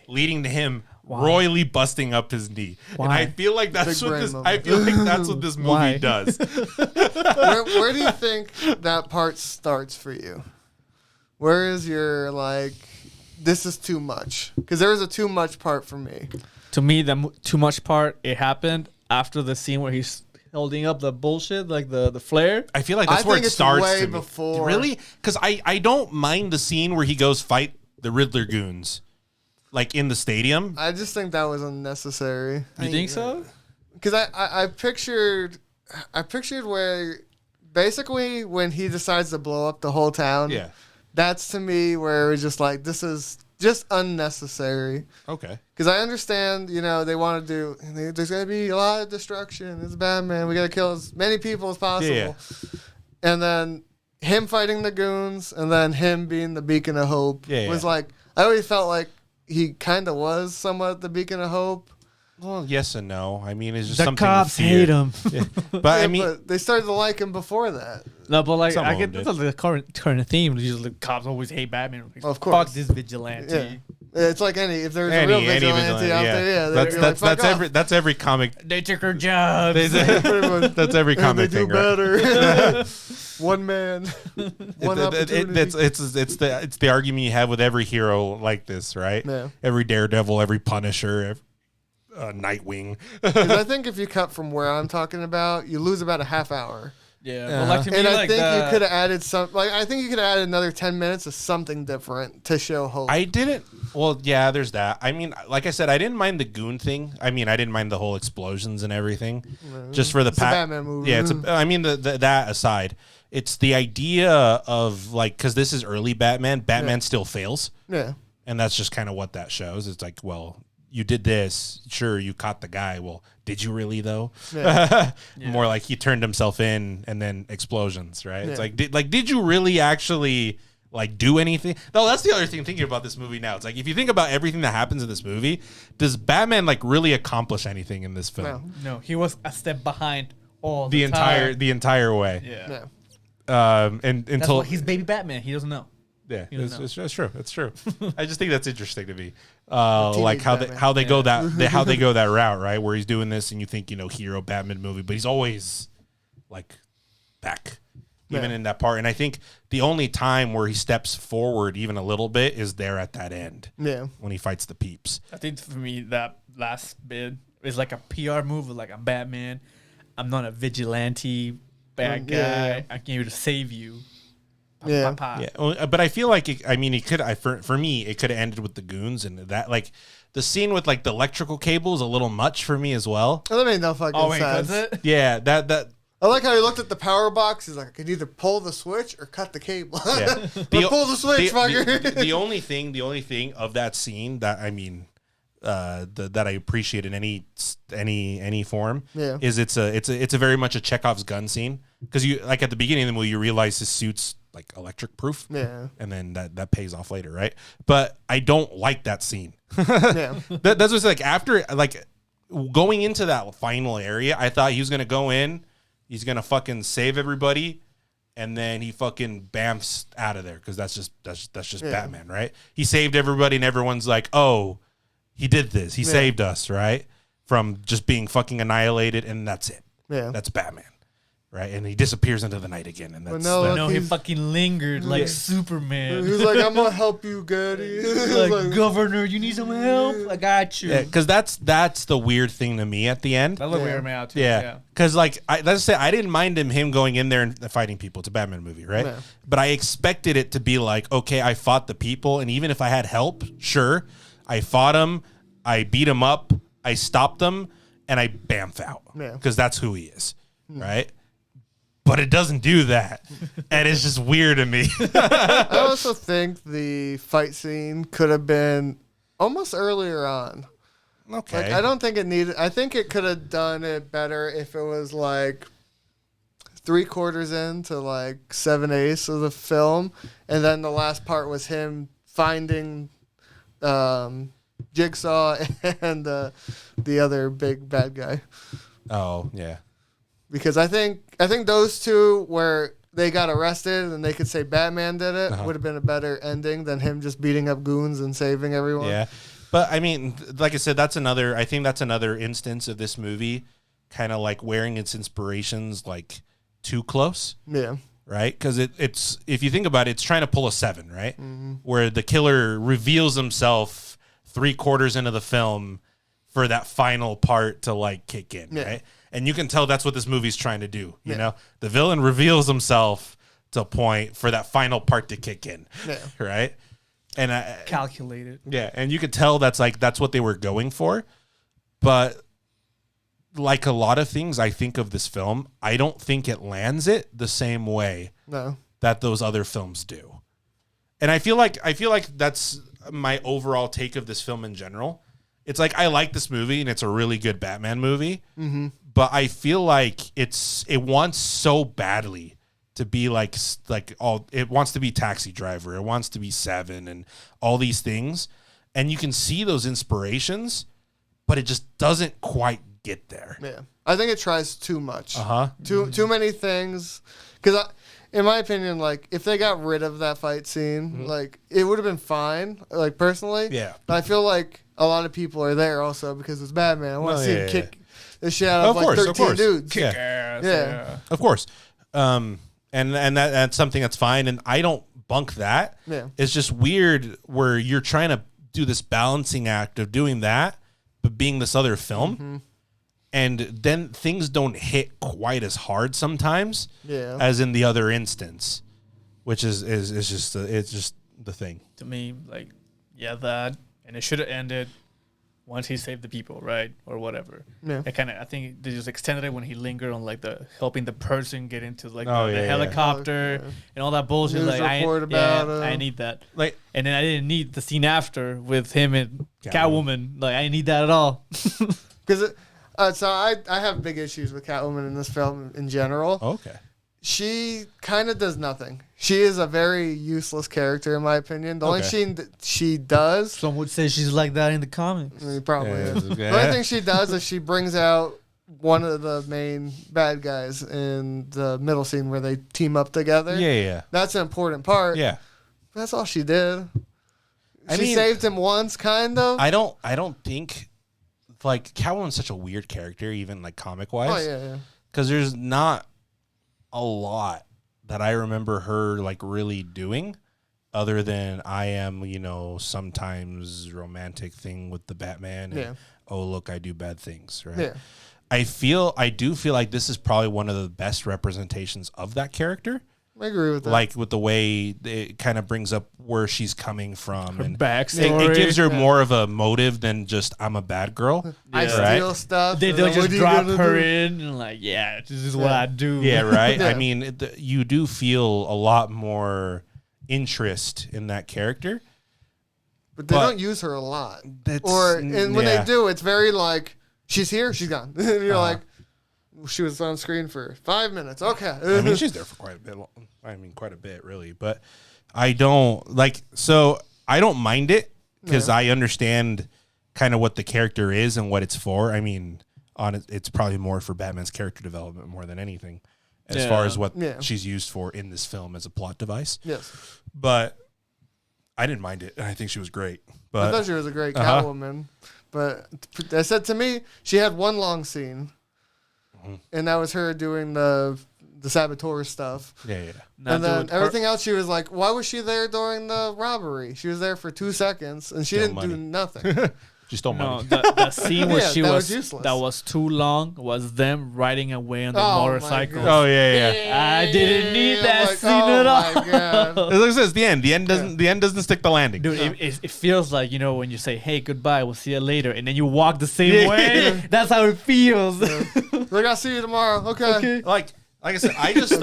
[SPEAKER 1] leading to him royally busting up his knee. And
[SPEAKER 4] Why?
[SPEAKER 1] I feel like that's
[SPEAKER 2] Big
[SPEAKER 1] what
[SPEAKER 2] brain
[SPEAKER 1] this.
[SPEAKER 2] moment.
[SPEAKER 1] I feel like that's what this movie
[SPEAKER 4] Why?
[SPEAKER 1] does.
[SPEAKER 2] where do you think that part starts for you? Where is your like? This is too much, because there was a too much part for me.
[SPEAKER 4] To me, the too much part, it happened after the scene where he's holding up the bullshit, like the flare.
[SPEAKER 1] I feel like that's
[SPEAKER 2] I
[SPEAKER 1] where
[SPEAKER 2] think
[SPEAKER 1] it
[SPEAKER 2] it's
[SPEAKER 1] starts.
[SPEAKER 2] way
[SPEAKER 1] to me.
[SPEAKER 2] before.
[SPEAKER 1] Really? Because I don't mind the scene where he goes fight the Riddler goons, like in the stadium.
[SPEAKER 2] I just think that was unnecessary.
[SPEAKER 4] You think so?
[SPEAKER 2] Because I pictured where basically when he decides to blow up the whole town.
[SPEAKER 1] Yeah.
[SPEAKER 2] That's to me where it was just like, this is just unnecessary.
[SPEAKER 1] Okay.
[SPEAKER 2] Because I understand, they want to do, there's going to be a lot of destruction. It's Batman. We got to kill as many people as possible.
[SPEAKER 1] Yeah.
[SPEAKER 2] And then him fighting the goons and then him being the beacon of hope was like, I always felt like he kind of was somewhat the beacon of hope.
[SPEAKER 1] Well, yes and no. I mean, it's just
[SPEAKER 4] The
[SPEAKER 1] something.
[SPEAKER 4] cops
[SPEAKER 1] to fear.
[SPEAKER 4] hate him.
[SPEAKER 1] Yeah. But I
[SPEAKER 2] Yeah,
[SPEAKER 1] mean,
[SPEAKER 2] but they started to like him before that.
[SPEAKER 4] No, but like
[SPEAKER 1] Some
[SPEAKER 4] I
[SPEAKER 1] of
[SPEAKER 4] get
[SPEAKER 1] them
[SPEAKER 4] that's the current theme. Usually, the cops always hate Batman. Like,
[SPEAKER 2] Of course.
[SPEAKER 4] fuck this vigilante.
[SPEAKER 2] Yeah. It's like if there's a real vigilante out there,
[SPEAKER 1] that's every comic.
[SPEAKER 4] They took her job.
[SPEAKER 1] That's every
[SPEAKER 2] they
[SPEAKER 1] comic
[SPEAKER 2] do
[SPEAKER 1] thing, right?
[SPEAKER 2] better. One man, one opportunity.
[SPEAKER 1] It's the argument you have with every hero like this, right?
[SPEAKER 2] Yeah.
[SPEAKER 1] Every Daredevil, every Punisher, Nightwing.
[SPEAKER 2] 'Cause I think if you cut from where I'm talking about, you lose about a half hour.
[SPEAKER 4] Yeah, but like to me,
[SPEAKER 2] And I
[SPEAKER 4] like
[SPEAKER 2] think you could have added I think you could have added another 10 minutes of something different to show hope.
[SPEAKER 1] I didn't. Well, yeah, there's that. I mean, like I said, I didn't mind the goon thing. I mean, I didn't mind the whole explosions and everything. Just for the
[SPEAKER 2] It's a Batman movie.
[SPEAKER 1] Yeah, I mean, that aside, it's the idea of like, because this is early Batman. Batman still fails.
[SPEAKER 2] Yeah.
[SPEAKER 1] And that's just kind of what that shows. It's like, well, you did this. Sure, you caught the guy. Well, did you really though?
[SPEAKER 2] Yeah.
[SPEAKER 1] More like he turned himself in and then explosions, right?
[SPEAKER 2] Yeah.
[SPEAKER 1] It's like, did you really actually like do anything? No, that's the other thing thinking about this movie now. It's like, if you think about everything that happens in this movie, does Batman like really accomplish anything in this film?
[SPEAKER 4] No, he was a step behind all
[SPEAKER 1] The
[SPEAKER 4] time.
[SPEAKER 1] entire way.
[SPEAKER 4] Yeah.
[SPEAKER 1] And
[SPEAKER 4] That's
[SPEAKER 1] until
[SPEAKER 4] why he's baby Batman. He doesn't know.
[SPEAKER 1] yeah,
[SPEAKER 4] You don't
[SPEAKER 1] it's true. It's true. I just think that's interesting to me. Like how
[SPEAKER 2] Batman.
[SPEAKER 1] they go how they go that route, right? Where he's doing this, and you think hero Batman movie, but he's always like back, even in that part. And I think the only time where he steps forward even a little bit is there at that end.
[SPEAKER 2] Yeah.
[SPEAKER 1] When he fights the peeps.
[SPEAKER 4] I think for me that last bit is like a PR move. Like I'm Batman. I'm not a vigilante bad guy.
[SPEAKER 2] Yeah.
[SPEAKER 4] I'm here to save you.
[SPEAKER 2] Yeah.
[SPEAKER 1] Yeah, but I feel like it could. For me, it could have ended with the goons and that. Like the scene with like the electrical cable is a little much for me as well.
[SPEAKER 2] That made no fucking
[SPEAKER 4] Oh wait,
[SPEAKER 2] sense.
[SPEAKER 4] does it?
[SPEAKER 1] Yeah, that.
[SPEAKER 2] I like how he looked at the power box. He's like, I could either pull the switch or cut the cable.
[SPEAKER 1] Yeah.
[SPEAKER 2] Or pull the switch, fucker.
[SPEAKER 1] The only thing of that scene that that I appreciate in any form is it's a very much a Chekhov's gun scene, because you like at the beginning of the movie you realize his suit's like electric proof, and then that pays off later, right? But I don't like that scene.
[SPEAKER 2] Yeah.
[SPEAKER 1] That's what's like after like going into that final area, I thought he was gonna go in, he's gonna fucking save everybody, and then he fucking bamfs out of there, because that's just Batman, right? He saved everybody, and everyone's like, oh, he did this. He saved us, right? From just being fucking annihilated, and that's it.
[SPEAKER 2] Yeah.
[SPEAKER 1] That's Batman, right? And he disappears into the night again, and that's
[SPEAKER 4] No, he fucking lingered like Superman.
[SPEAKER 2] He was like, I'm gonna help you, Goody.
[SPEAKER 4] Like, Governor, you need some help? I got you.
[SPEAKER 1] yeah, because that's the weird thing to me at the end.
[SPEAKER 4] That looked weird me out too.
[SPEAKER 1] Yeah, because like let's say I didn't mind him going in there and fighting people. It's a Batman movie, right?
[SPEAKER 2] Yeah.
[SPEAKER 1] But I expected it to be like, okay, I fought the people, and even if I had help, sure, I fought him, I beat him up, I stopped them, and I bamf out, because that's who he is, right? But it doesn't do that, and it's just weird to me.
[SPEAKER 2] I also think the fight scene could have been almost earlier on.
[SPEAKER 1] Okay,
[SPEAKER 2] Like, I don't think it needed. I think it could have done it better if it was like 3/4 into like 7/8 of the film, and then the last part was him finding Jigsaw and the other big bad guy.
[SPEAKER 1] Oh yeah.
[SPEAKER 2] Because I think those two where they got arrested and they could say Batman did it would have been a better ending than him just beating up goons and saving everyone.
[SPEAKER 1] Yeah. But I mean, like I said, I think that's another instance of this movie kind of like wearing its inspirations like too close.
[SPEAKER 2] Yeah.
[SPEAKER 1] Right? Because it's if you think about it, it's trying to pull a 7, right? Where the killer reveals himself 3/4 into the film for that final part to like kick in, right? And you can tell that's what this movie's trying to do. You know, the villain reveals himself to a point for that final part to kick in, right? And
[SPEAKER 4] Calculated.
[SPEAKER 1] Yeah, and you could tell that's what they were going for. But like a lot of things I think of this film, I don't think it lands it the same way that those other films do. And I feel like that's my overall take of this film in general. It's like I like this movie and it's a really good Batman movie, but I feel like it wants so badly to be it wants to be Taxi Driver, it wants to be Seven, and all these things, and you can see those inspirations, but it just doesn't quite get there.
[SPEAKER 2] Yeah, I think it tries too much. Too many things. Because in my opinion, like if they got rid of that fight scene, like it would have been fine. Like personally, but I feel like a lot of people are there also because it's Batman. I want to see him kick the shit out of like 13 dudes.
[SPEAKER 4] Kick ass.
[SPEAKER 2] Yeah.
[SPEAKER 1] Of course. And that's something that's fine, and I don't bunk that.
[SPEAKER 2] Yeah.
[SPEAKER 1] It's just weird where you're trying to do this balancing act of doing that, but being this other film, and then things don't hit quite as hard sometimes as in the other instance, which is just it's just the thing.
[SPEAKER 4] To me, like, that and it should have ended once he saved the people, right, or whatever.
[SPEAKER 2] Yeah.
[SPEAKER 4] I think they just extended it when he lingered on like the helping the person get into like
[SPEAKER 1] Oh,
[SPEAKER 4] the
[SPEAKER 1] yeah, yeah.
[SPEAKER 4] helicopter and all that bullshit.
[SPEAKER 2] News
[SPEAKER 4] Like
[SPEAKER 2] report about
[SPEAKER 4] I
[SPEAKER 2] him.
[SPEAKER 4] need that.
[SPEAKER 1] Like,
[SPEAKER 4] And then I didn't need the scene after with him and
[SPEAKER 1] Catwoman.
[SPEAKER 4] Catwoman. Like I didn't need that at all.
[SPEAKER 2] Because so I have big issues with Catwoman in this film in general.
[SPEAKER 1] okay.
[SPEAKER 2] She kind of does nothing. She is a very useless character, in my opinion. The only
[SPEAKER 1] Okay.
[SPEAKER 2] scene that she does,
[SPEAKER 4] Some would say she's like that in the comics.
[SPEAKER 2] I mean, probably
[SPEAKER 1] Yeah,
[SPEAKER 2] is. The only thing she does is she brings out one of the main bad guys in the middle scene where they team up together.
[SPEAKER 1] Yeah.
[SPEAKER 2] That's an important part.
[SPEAKER 1] Yeah.
[SPEAKER 2] That's all she did.
[SPEAKER 1] I
[SPEAKER 2] She
[SPEAKER 1] mean-
[SPEAKER 2] saved him once, kind of.
[SPEAKER 1] I don't think like Catwoman's such a weird character, even like comic wise.
[SPEAKER 2] Oh, yeah.
[SPEAKER 1] Because there's not a lot that I remember her like really doing, other than I am, sometimes romantic thing with the Batman. And,
[SPEAKER 2] Yeah.
[SPEAKER 1] oh look, I do bad things, right?
[SPEAKER 2] Yeah.
[SPEAKER 1] I do feel like this is probably one of the best representations of that character.
[SPEAKER 2] I agree with that.
[SPEAKER 1] Like with the way it kind of brings up where she's coming from, and
[SPEAKER 4] backstory.
[SPEAKER 1] it gives her
[SPEAKER 2] Yeah.
[SPEAKER 1] more of a motive than just I'm a bad girl.
[SPEAKER 2] I
[SPEAKER 1] Right?
[SPEAKER 2] steal stuff.
[SPEAKER 4] They'll
[SPEAKER 2] and then
[SPEAKER 4] just
[SPEAKER 2] what are you
[SPEAKER 4] drop
[SPEAKER 2] gonna
[SPEAKER 4] her
[SPEAKER 2] do?
[SPEAKER 4] in and like, yeah, this is what
[SPEAKER 2] Yeah.
[SPEAKER 4] I do.
[SPEAKER 1] Yeah, right.
[SPEAKER 2] Yeah.
[SPEAKER 1] I mean, you do feel a lot more interest in that character.
[SPEAKER 2] But they
[SPEAKER 1] But-
[SPEAKER 2] don't use her a lot.
[SPEAKER 1] That's,
[SPEAKER 2] And when
[SPEAKER 1] yeah.
[SPEAKER 2] they do, it's very like, she's here, she's gone. And you're like, she was on screen for 5 minutes. Okay.
[SPEAKER 1] I mean, she's there for quite a bit. Quite a bit, really. But I don't I don't mind it because I understand kind of what the character is and what it's for. I mean, it's probably more for Batman's character development more than anything, as far as what
[SPEAKER 2] Yeah.
[SPEAKER 1] she's used for in this film as a plot device.
[SPEAKER 2] Yes.
[SPEAKER 1] But I didn't mind it, and I think she was great.
[SPEAKER 2] I
[SPEAKER 1] But
[SPEAKER 2] thought she was a great
[SPEAKER 1] Uh-huh.
[SPEAKER 2] Catwoman. But I said to me, she had one long scene. And that was her doing the saboteur stuff.
[SPEAKER 1] yeah.
[SPEAKER 2] And then everything else, she was like, why was she there during the robbery? She was there for 2 seconds, and she
[SPEAKER 1] Stole
[SPEAKER 2] didn't do
[SPEAKER 1] money.
[SPEAKER 2] nothing.
[SPEAKER 1] She stole
[SPEAKER 4] No,
[SPEAKER 1] money.
[SPEAKER 4] the scene where
[SPEAKER 2] Yeah,
[SPEAKER 4] she
[SPEAKER 2] that
[SPEAKER 4] was
[SPEAKER 2] was useless.
[SPEAKER 4] that was too long was them riding away on the
[SPEAKER 2] Oh, my
[SPEAKER 4] motorcycle.
[SPEAKER 2] God.
[SPEAKER 1] Oh yeah.
[SPEAKER 4] I didn't need
[SPEAKER 2] I'm
[SPEAKER 4] that
[SPEAKER 2] like,
[SPEAKER 4] scene
[SPEAKER 2] oh
[SPEAKER 4] at all.
[SPEAKER 2] my God.
[SPEAKER 1] It looks as the end. The end doesn't stick the landing.
[SPEAKER 4] Dude, it feels like, when you say, hey, goodbye, we'll see you later, and then you walk the same way. That's how it feels.
[SPEAKER 2] Like, I'll see you tomorrow. Okay.
[SPEAKER 1] Like I said, I just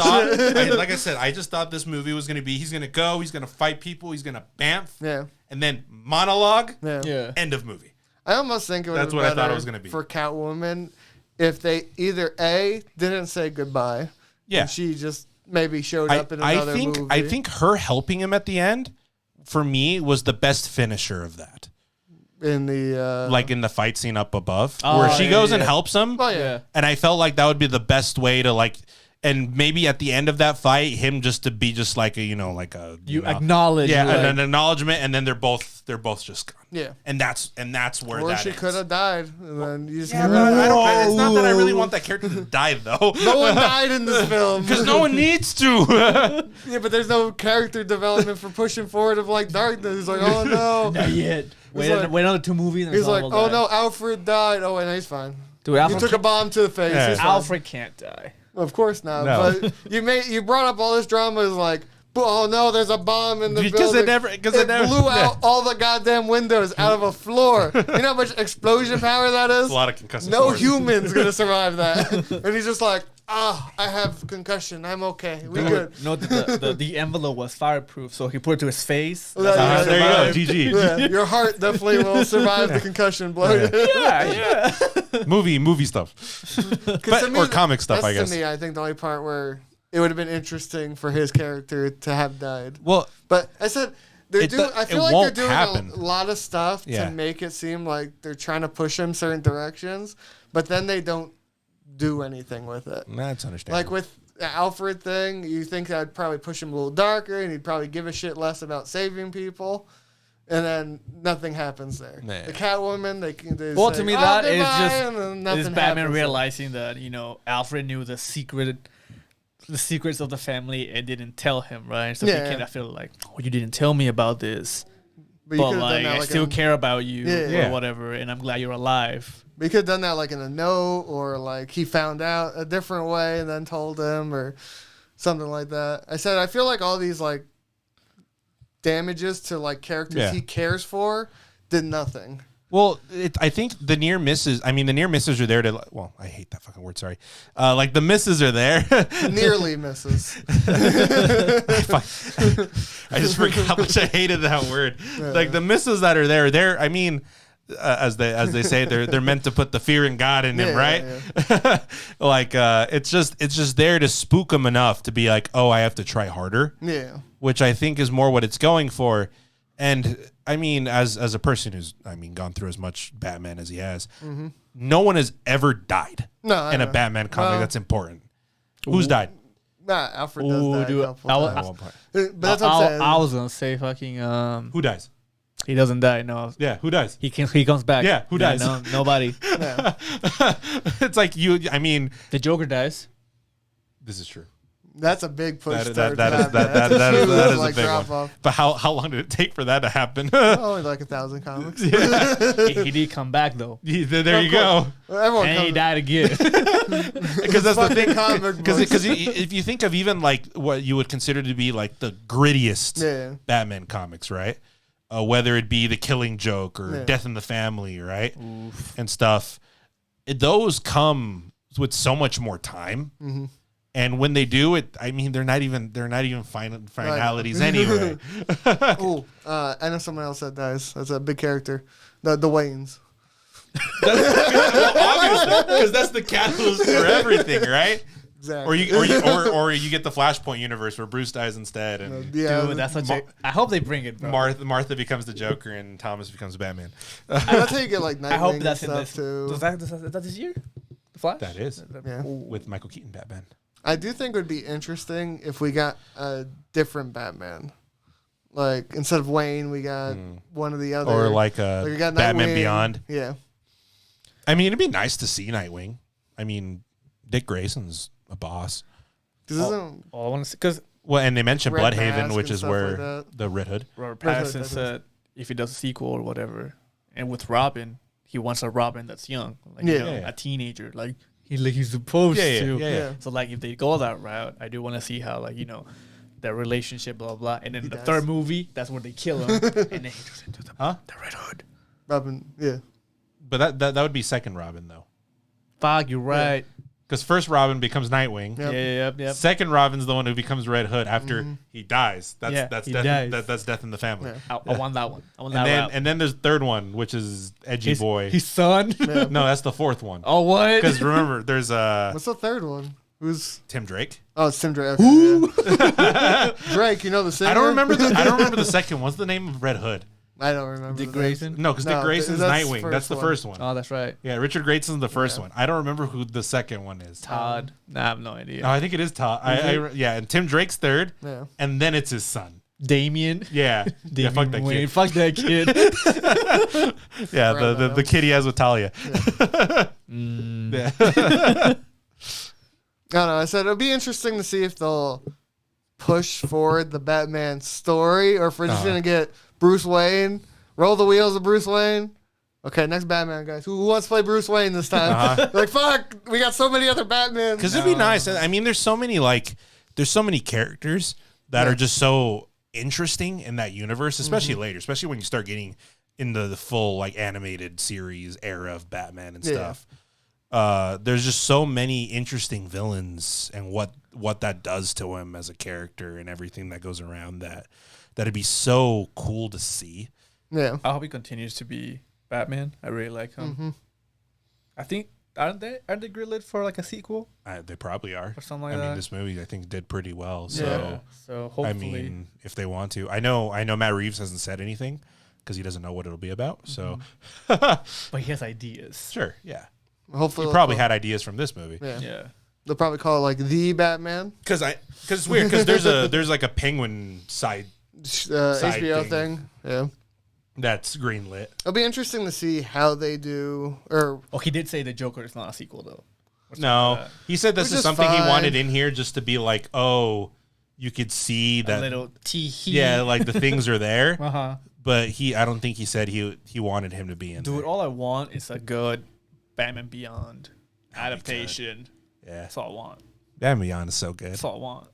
[SPEAKER 1] thought this movie was gonna be he's gonna fight people, he's gonna bamf,
[SPEAKER 2] Yeah.
[SPEAKER 1] and then monologue,
[SPEAKER 2] Yeah.
[SPEAKER 1] end of movie.
[SPEAKER 2] I almost think it would
[SPEAKER 1] That's
[SPEAKER 2] have
[SPEAKER 1] what I
[SPEAKER 2] been
[SPEAKER 1] thought it
[SPEAKER 2] better
[SPEAKER 1] was gonna be.
[SPEAKER 2] for Catwoman if they either A, didn't say goodbye.
[SPEAKER 1] Yeah.
[SPEAKER 2] And she just maybe showed up in another movie.
[SPEAKER 1] I think her helping him at the end, for me, was the best finisher of that.
[SPEAKER 2] in the
[SPEAKER 1] Like in the fight scene up above,
[SPEAKER 4] Oh,
[SPEAKER 1] where she
[SPEAKER 4] yeah,
[SPEAKER 1] goes and
[SPEAKER 4] yeah.
[SPEAKER 1] helps him.
[SPEAKER 2] oh yeah.
[SPEAKER 1] And I felt like that would be the best way to and maybe at the end of that fight, him just to be just like a,
[SPEAKER 4] You acknowledge.
[SPEAKER 1] yeah,
[SPEAKER 4] like,
[SPEAKER 1] an acknowledgement, and then they're both just gone.
[SPEAKER 2] Yeah.
[SPEAKER 1] And that's where
[SPEAKER 2] Or
[SPEAKER 1] that
[SPEAKER 2] she
[SPEAKER 1] ends.
[SPEAKER 2] could have died, and then you just
[SPEAKER 1] Yeah,
[SPEAKER 2] get
[SPEAKER 1] but
[SPEAKER 2] rid of her.
[SPEAKER 1] it's not that I really want that character to die though.
[SPEAKER 2] No one died in this film
[SPEAKER 1] Because no one needs to.
[SPEAKER 2] Yeah, but there's no character development for pushing forward of darkness. He's like, oh no.
[SPEAKER 4] Not yet. Wait,
[SPEAKER 2] like-
[SPEAKER 4] wait on the 2 movies. And
[SPEAKER 2] He's like,
[SPEAKER 4] all
[SPEAKER 2] oh
[SPEAKER 4] that.
[SPEAKER 2] no, Alfred died. Oh, and he's fine.
[SPEAKER 4] Dude,
[SPEAKER 2] You
[SPEAKER 4] Alfred,
[SPEAKER 2] took a bomb to the face.
[SPEAKER 1] Yeah.
[SPEAKER 2] He's fine.
[SPEAKER 4] Alfred can't die.
[SPEAKER 2] Of course not.
[SPEAKER 1] No.
[SPEAKER 2] But you brought up all this drama. Is like, oh no, there's a bomb in the
[SPEAKER 1] Because
[SPEAKER 2] building.
[SPEAKER 1] it never
[SPEAKER 2] blew out all the goddamn windows out of a floor. You know how much explosion power that is?
[SPEAKER 1] It's a lot of concussive
[SPEAKER 2] No
[SPEAKER 1] force.
[SPEAKER 2] human's gonna survive that. And he's just like, I have concussion. I'm okay. We good.
[SPEAKER 4] No, the envelope was fireproof, so he put it to his face.
[SPEAKER 2] Yeah,
[SPEAKER 1] There you go.
[SPEAKER 2] survive.
[SPEAKER 1] GG.
[SPEAKER 2] Yeah, your heart definitely will survive the concussion blow.
[SPEAKER 4] Yeah.
[SPEAKER 1] Movie stuff. Or comic stuff,
[SPEAKER 2] that's
[SPEAKER 1] I guess.
[SPEAKER 2] To me, I think the only part where it would have been interesting for his character to have died.
[SPEAKER 1] Well,
[SPEAKER 2] But I said I feel
[SPEAKER 1] it
[SPEAKER 2] like they're
[SPEAKER 1] won't
[SPEAKER 2] doing
[SPEAKER 1] happen.
[SPEAKER 2] a lot of stuff
[SPEAKER 1] Yeah.
[SPEAKER 2] to make it seem like they're trying to push him certain directions, but then they don't do anything with it.
[SPEAKER 1] that's understandable.
[SPEAKER 2] Like with the Alfred thing, you think I'd probably push him a little darker and he'd probably give a shit less about saving people. And then nothing happens there.
[SPEAKER 1] Nah.
[SPEAKER 2] The Catwoman, they
[SPEAKER 4] Well,
[SPEAKER 2] say,
[SPEAKER 4] to me,
[SPEAKER 2] "Oh,
[SPEAKER 4] that is
[SPEAKER 2] goodbye,"
[SPEAKER 4] just
[SPEAKER 2] and then nothing
[SPEAKER 4] is Batman
[SPEAKER 2] happens.
[SPEAKER 4] realizing that Alfred knew the secrets of the family and didn't tell him, right? So
[SPEAKER 2] Yeah.
[SPEAKER 4] he kind of feel like, oh, you didn't tell me about this,
[SPEAKER 2] But you
[SPEAKER 4] but
[SPEAKER 2] could have done
[SPEAKER 4] like
[SPEAKER 2] that
[SPEAKER 4] I
[SPEAKER 2] like
[SPEAKER 4] still
[SPEAKER 2] in-
[SPEAKER 4] care about you
[SPEAKER 2] Yeah.
[SPEAKER 4] or whatever, and I'm glad you're alive.
[SPEAKER 2] We could have done that like in a note, or like he found out a different way and then told him, or something like that. I said I feel like all these like damages to like characters
[SPEAKER 1] Yeah.
[SPEAKER 2] he cares for did nothing.
[SPEAKER 1] Well, I think the near misses. I mean, the near misses are there to. Well, I hate that fucking word. Sorry. Like the misses are there.
[SPEAKER 2] Nearly misses.
[SPEAKER 1] I just forgot how much I hated that word. Like the misses that are there. I mean, as they say, they're meant to put the fear in God in him, right? Yeah. Like it's just there to spook him enough to be like, oh, I have to try harder.
[SPEAKER 2] Yeah.
[SPEAKER 1] Which I think is more what it's going for. And I mean, as a person who's gone through as much Batman as he has, no one has ever died in a Batman comic that's important. Who's died?
[SPEAKER 2] Nah, Alfred does die
[SPEAKER 4] dude,
[SPEAKER 2] a couple times. But that's what I'm saying.
[SPEAKER 4] I was gonna say fucking
[SPEAKER 1] who dies?
[SPEAKER 4] He doesn't die. No.
[SPEAKER 1] Yeah, who dies?
[SPEAKER 4] He comes back.
[SPEAKER 1] Yeah, who dies?
[SPEAKER 4] No, nobody.
[SPEAKER 1] It's like you. I mean,
[SPEAKER 4] the Joker dies.
[SPEAKER 1] This is true.
[SPEAKER 2] That's a big push.
[SPEAKER 1] That is a
[SPEAKER 2] like
[SPEAKER 1] big
[SPEAKER 2] drop
[SPEAKER 1] one.
[SPEAKER 2] off.
[SPEAKER 1] But how long did it take for that to happen?
[SPEAKER 2] Only like 1,000 comics.
[SPEAKER 4] He did come back though.
[SPEAKER 1] There you go.
[SPEAKER 2] Everyone
[SPEAKER 4] And he died again.
[SPEAKER 1] Because that's the thing.
[SPEAKER 2] Comic
[SPEAKER 1] Because if you think of even like what you would consider to be like the grittiest Batman comics, right? Whether it be The Killing Joke or Death in the Family, right? Oof. And stuff, those come with so much more time. Mm-hmm. And when they do it, I mean, they're not even finalities anyway.
[SPEAKER 2] Oh, I know someone else that dies. That's a big character. The Waynes.
[SPEAKER 1] Well, obviously, because that's the catalyst for everything, right?
[SPEAKER 2] Exactly.
[SPEAKER 1] Or you get the Flashpoint universe where Bruce dies instead, and
[SPEAKER 4] dude, that's such I hope they bring it, bro.
[SPEAKER 1] Martha becomes the Joker and Thomas becomes Batman.
[SPEAKER 2] That's how you get like Nightwing.
[SPEAKER 4] I hope that's
[SPEAKER 2] and
[SPEAKER 4] in
[SPEAKER 2] stuff
[SPEAKER 4] this.
[SPEAKER 2] too.
[SPEAKER 4] Is that this year? The Flash.
[SPEAKER 1] That is
[SPEAKER 2] Yeah.
[SPEAKER 1] with Michael Keaton Batman.
[SPEAKER 2] I do think it would be interesting if we got a different Batman. Like, instead of Wayne, we got one of the other.
[SPEAKER 1] Or like
[SPEAKER 2] we got
[SPEAKER 1] Batman
[SPEAKER 2] Nightwing.
[SPEAKER 1] Beyond.
[SPEAKER 2] Yeah.
[SPEAKER 1] I mean, it'd be nice to see Nightwing. I mean, Dick Grayson's a boss.
[SPEAKER 4] All I want to see, because
[SPEAKER 1] and they mentioned
[SPEAKER 2] Red
[SPEAKER 1] Bloodhaven,
[SPEAKER 2] Mask
[SPEAKER 1] which
[SPEAKER 2] and
[SPEAKER 1] is
[SPEAKER 2] stuff
[SPEAKER 1] where
[SPEAKER 2] like
[SPEAKER 1] the Red Hood.
[SPEAKER 4] Robert Pattinson said if he does a sequel or whatever, and with Robin, he wants a Robin that's young, like a teenager, like he's supposed to.
[SPEAKER 1] Yeah.
[SPEAKER 4] So like if they go that route, I do want to see how their relationship, blah blah, and then the third movie, that's where they kill him, and then he turns into the Red Hood.
[SPEAKER 2] Robin, yeah.
[SPEAKER 1] But that would be second Robin though.
[SPEAKER 4] Fuck, you're right.
[SPEAKER 1] Because first Robin becomes Nightwing.
[SPEAKER 2] Yep.
[SPEAKER 4] Yep.
[SPEAKER 1] Second Robin's the one who becomes Red Hood after he dies. That's death. That's death in the family.
[SPEAKER 2] Yeah.
[SPEAKER 4] I want that one. I want that route.
[SPEAKER 1] And then there's the third one, which is Edgy Boy.
[SPEAKER 4] His son.
[SPEAKER 2] Yeah.
[SPEAKER 1] No, that's the fourth one.
[SPEAKER 4] Oh, what?
[SPEAKER 1] Because remember, there's
[SPEAKER 2] What's the third one? Who's
[SPEAKER 1] Tim Drake.
[SPEAKER 2] Oh, it's Tim Drake. Okay, yeah. Drake, you know the singer.
[SPEAKER 1] I don't remember the second. What's the name of Red Hood?
[SPEAKER 2] I don't remember.
[SPEAKER 4] Dick Grayson?
[SPEAKER 1] No, because Dick Grayson's Nightwing. That's the first one.
[SPEAKER 4] Oh, that's right.
[SPEAKER 1] Yeah, Richard Grayson's the first one. I don't remember who the second one is.
[SPEAKER 4] Todd. Nah, I have no idea.
[SPEAKER 1] No, I think it is Todd. And Tim Drake's third.
[SPEAKER 2] Yeah.
[SPEAKER 1] And then it's his son.
[SPEAKER 4] Damien.
[SPEAKER 1] Yeah. Yeah, fuck that kid.
[SPEAKER 4] Fuck that kid.
[SPEAKER 1] Yeah, the kid he has with Talia. Yeah.
[SPEAKER 2] I don't know. I said it'll be interesting to see if they'll push forward the Batman story or if we're just going to get Bruce Wayne, roll the wheels of Bruce Wayne. Okay, next Batman, guys. Who wants to play Bruce Wayne this time? Like, fuck, we got so many other Batman.
[SPEAKER 1] Because it'd be nice. I mean, there's so many characters that are just so interesting in that universe, especially later, especially when you start getting into the full like animated series era of Batman and stuff. There's just so many interesting villains and what that does to him as a character and everything that goes around that'd be so cool to see.
[SPEAKER 2] Yeah.
[SPEAKER 4] I hope he continues to be Batman. I really like him. I think aren't they greenlit for like a sequel?
[SPEAKER 1] They probably are.
[SPEAKER 4] Or something like
[SPEAKER 1] I
[SPEAKER 4] that.
[SPEAKER 1] mean, this movie I think did pretty well. So
[SPEAKER 4] Yeah. So hopefully,
[SPEAKER 1] I mean, if they want to, I know Matt Reeves hasn't said anything because he doesn't know what it'll be about. So,
[SPEAKER 4] but he has ideas.
[SPEAKER 1] sure, yeah.
[SPEAKER 2] Hopefully,
[SPEAKER 1] He probably had ideas from this movie.
[SPEAKER 4] Yeah.
[SPEAKER 2] They'll probably call it like the Batman.
[SPEAKER 1] Because it's weird because there's like a Penguin side
[SPEAKER 2] HBO thing. Yeah.
[SPEAKER 1] that's greenlit.
[SPEAKER 2] It'll be interesting to see how they do. Or
[SPEAKER 4] Oh, he did say the Joker is not a sequel though.
[SPEAKER 1] No, he said this
[SPEAKER 2] Which
[SPEAKER 1] is
[SPEAKER 2] is
[SPEAKER 1] something he
[SPEAKER 2] fine.
[SPEAKER 1] wanted in here just to be like, oh, you could see
[SPEAKER 4] A
[SPEAKER 1] that.
[SPEAKER 4] little tee.
[SPEAKER 1] Yeah, like the things are there.
[SPEAKER 4] Uh-huh.
[SPEAKER 1] But I don't think he said he wanted him to be in
[SPEAKER 4] Dude,
[SPEAKER 1] there.
[SPEAKER 4] all I want is a good Batman Beyond adaptation.
[SPEAKER 1] Yeah,
[SPEAKER 4] That's all I want.
[SPEAKER 1] Batman Beyond is so good.
[SPEAKER 4] That's all I want.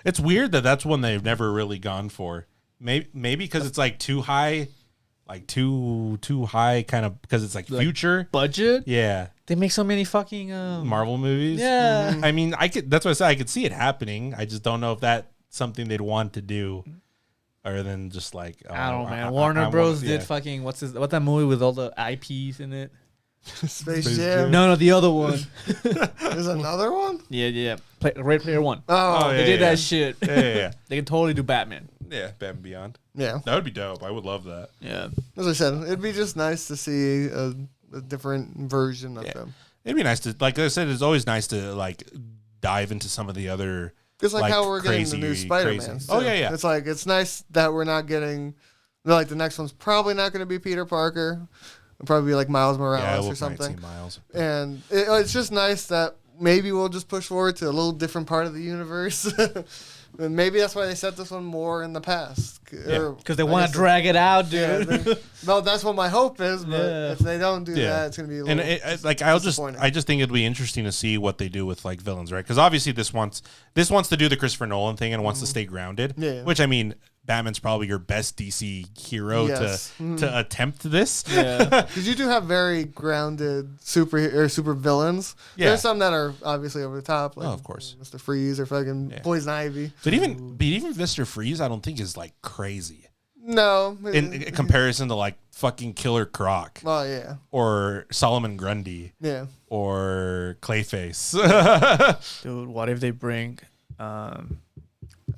[SPEAKER 1] It's weird that's one they've never really gone for. Maybe because it's like too high like too high, kind of because it's like future
[SPEAKER 4] budget.
[SPEAKER 1] Yeah,
[SPEAKER 4] They make so many fucking
[SPEAKER 1] Marvel movies.
[SPEAKER 4] Yeah.
[SPEAKER 1] I mean, that's what I said. I could see it happening. I just don't know if that's something they'd want to do, other than just like
[SPEAKER 4] I don't know, man. Warner Bros. Did fucking what's that movie with all the IPs in it?
[SPEAKER 2] Space Jam.
[SPEAKER 4] No, the other one.
[SPEAKER 2] There's another one?
[SPEAKER 4] Yeah. Ready Player One.
[SPEAKER 2] Oh,
[SPEAKER 4] they did that shit.
[SPEAKER 1] Yeah.
[SPEAKER 4] They can totally do Batman.
[SPEAKER 1] Yeah, Batman Beyond.
[SPEAKER 2] yeah.
[SPEAKER 1] That would be dope. I would love that.
[SPEAKER 4] Yeah.
[SPEAKER 2] As I said, it'd be just nice to see a different version of them.
[SPEAKER 1] It'd be nice to, like I said, it's always nice to like dive into some of the other.
[SPEAKER 2] Just like how we're getting the new Spider-Man.
[SPEAKER 1] Oh, yeah.
[SPEAKER 2] It's like, it's nice that we're not getting, like, the next one's probably not going to be Peter Parker. It'll probably be like Miles Morales or something.
[SPEAKER 1] Miles.
[SPEAKER 2] And it's just nice that maybe we'll just push forward to a little different part of the universe. And maybe that's why they set this one more in the past.
[SPEAKER 4] Because they want to drag it out, dude.
[SPEAKER 2] Yeah, no, that's what my hope is. But if they don't do that, it's gonna be a little.
[SPEAKER 1] And I just think it'd be interesting to see what they do with like villains, right? Because obviously this wants to do the Christopher Nolan thing and wants to stay grounded.
[SPEAKER 2] Yeah.
[SPEAKER 1] Which I mean, Batman's probably your best DC hero to attempt this.
[SPEAKER 4] Yeah.
[SPEAKER 2] Because you do have very grounded super villains.
[SPEAKER 1] Yeah.
[SPEAKER 2] There's some that are obviously over the top, like
[SPEAKER 1] of course.
[SPEAKER 2] Mr. Freeze or fucking Poison Ivy.
[SPEAKER 1] But even Mr. Freeze, I don't think is like crazy
[SPEAKER 2] No.
[SPEAKER 1] in comparison to like fucking Killer Croc.
[SPEAKER 2] Oh yeah.
[SPEAKER 1] Or Solomon Grundy.
[SPEAKER 2] Yeah.
[SPEAKER 1] Or Clayface.
[SPEAKER 4] Dude, what if they bring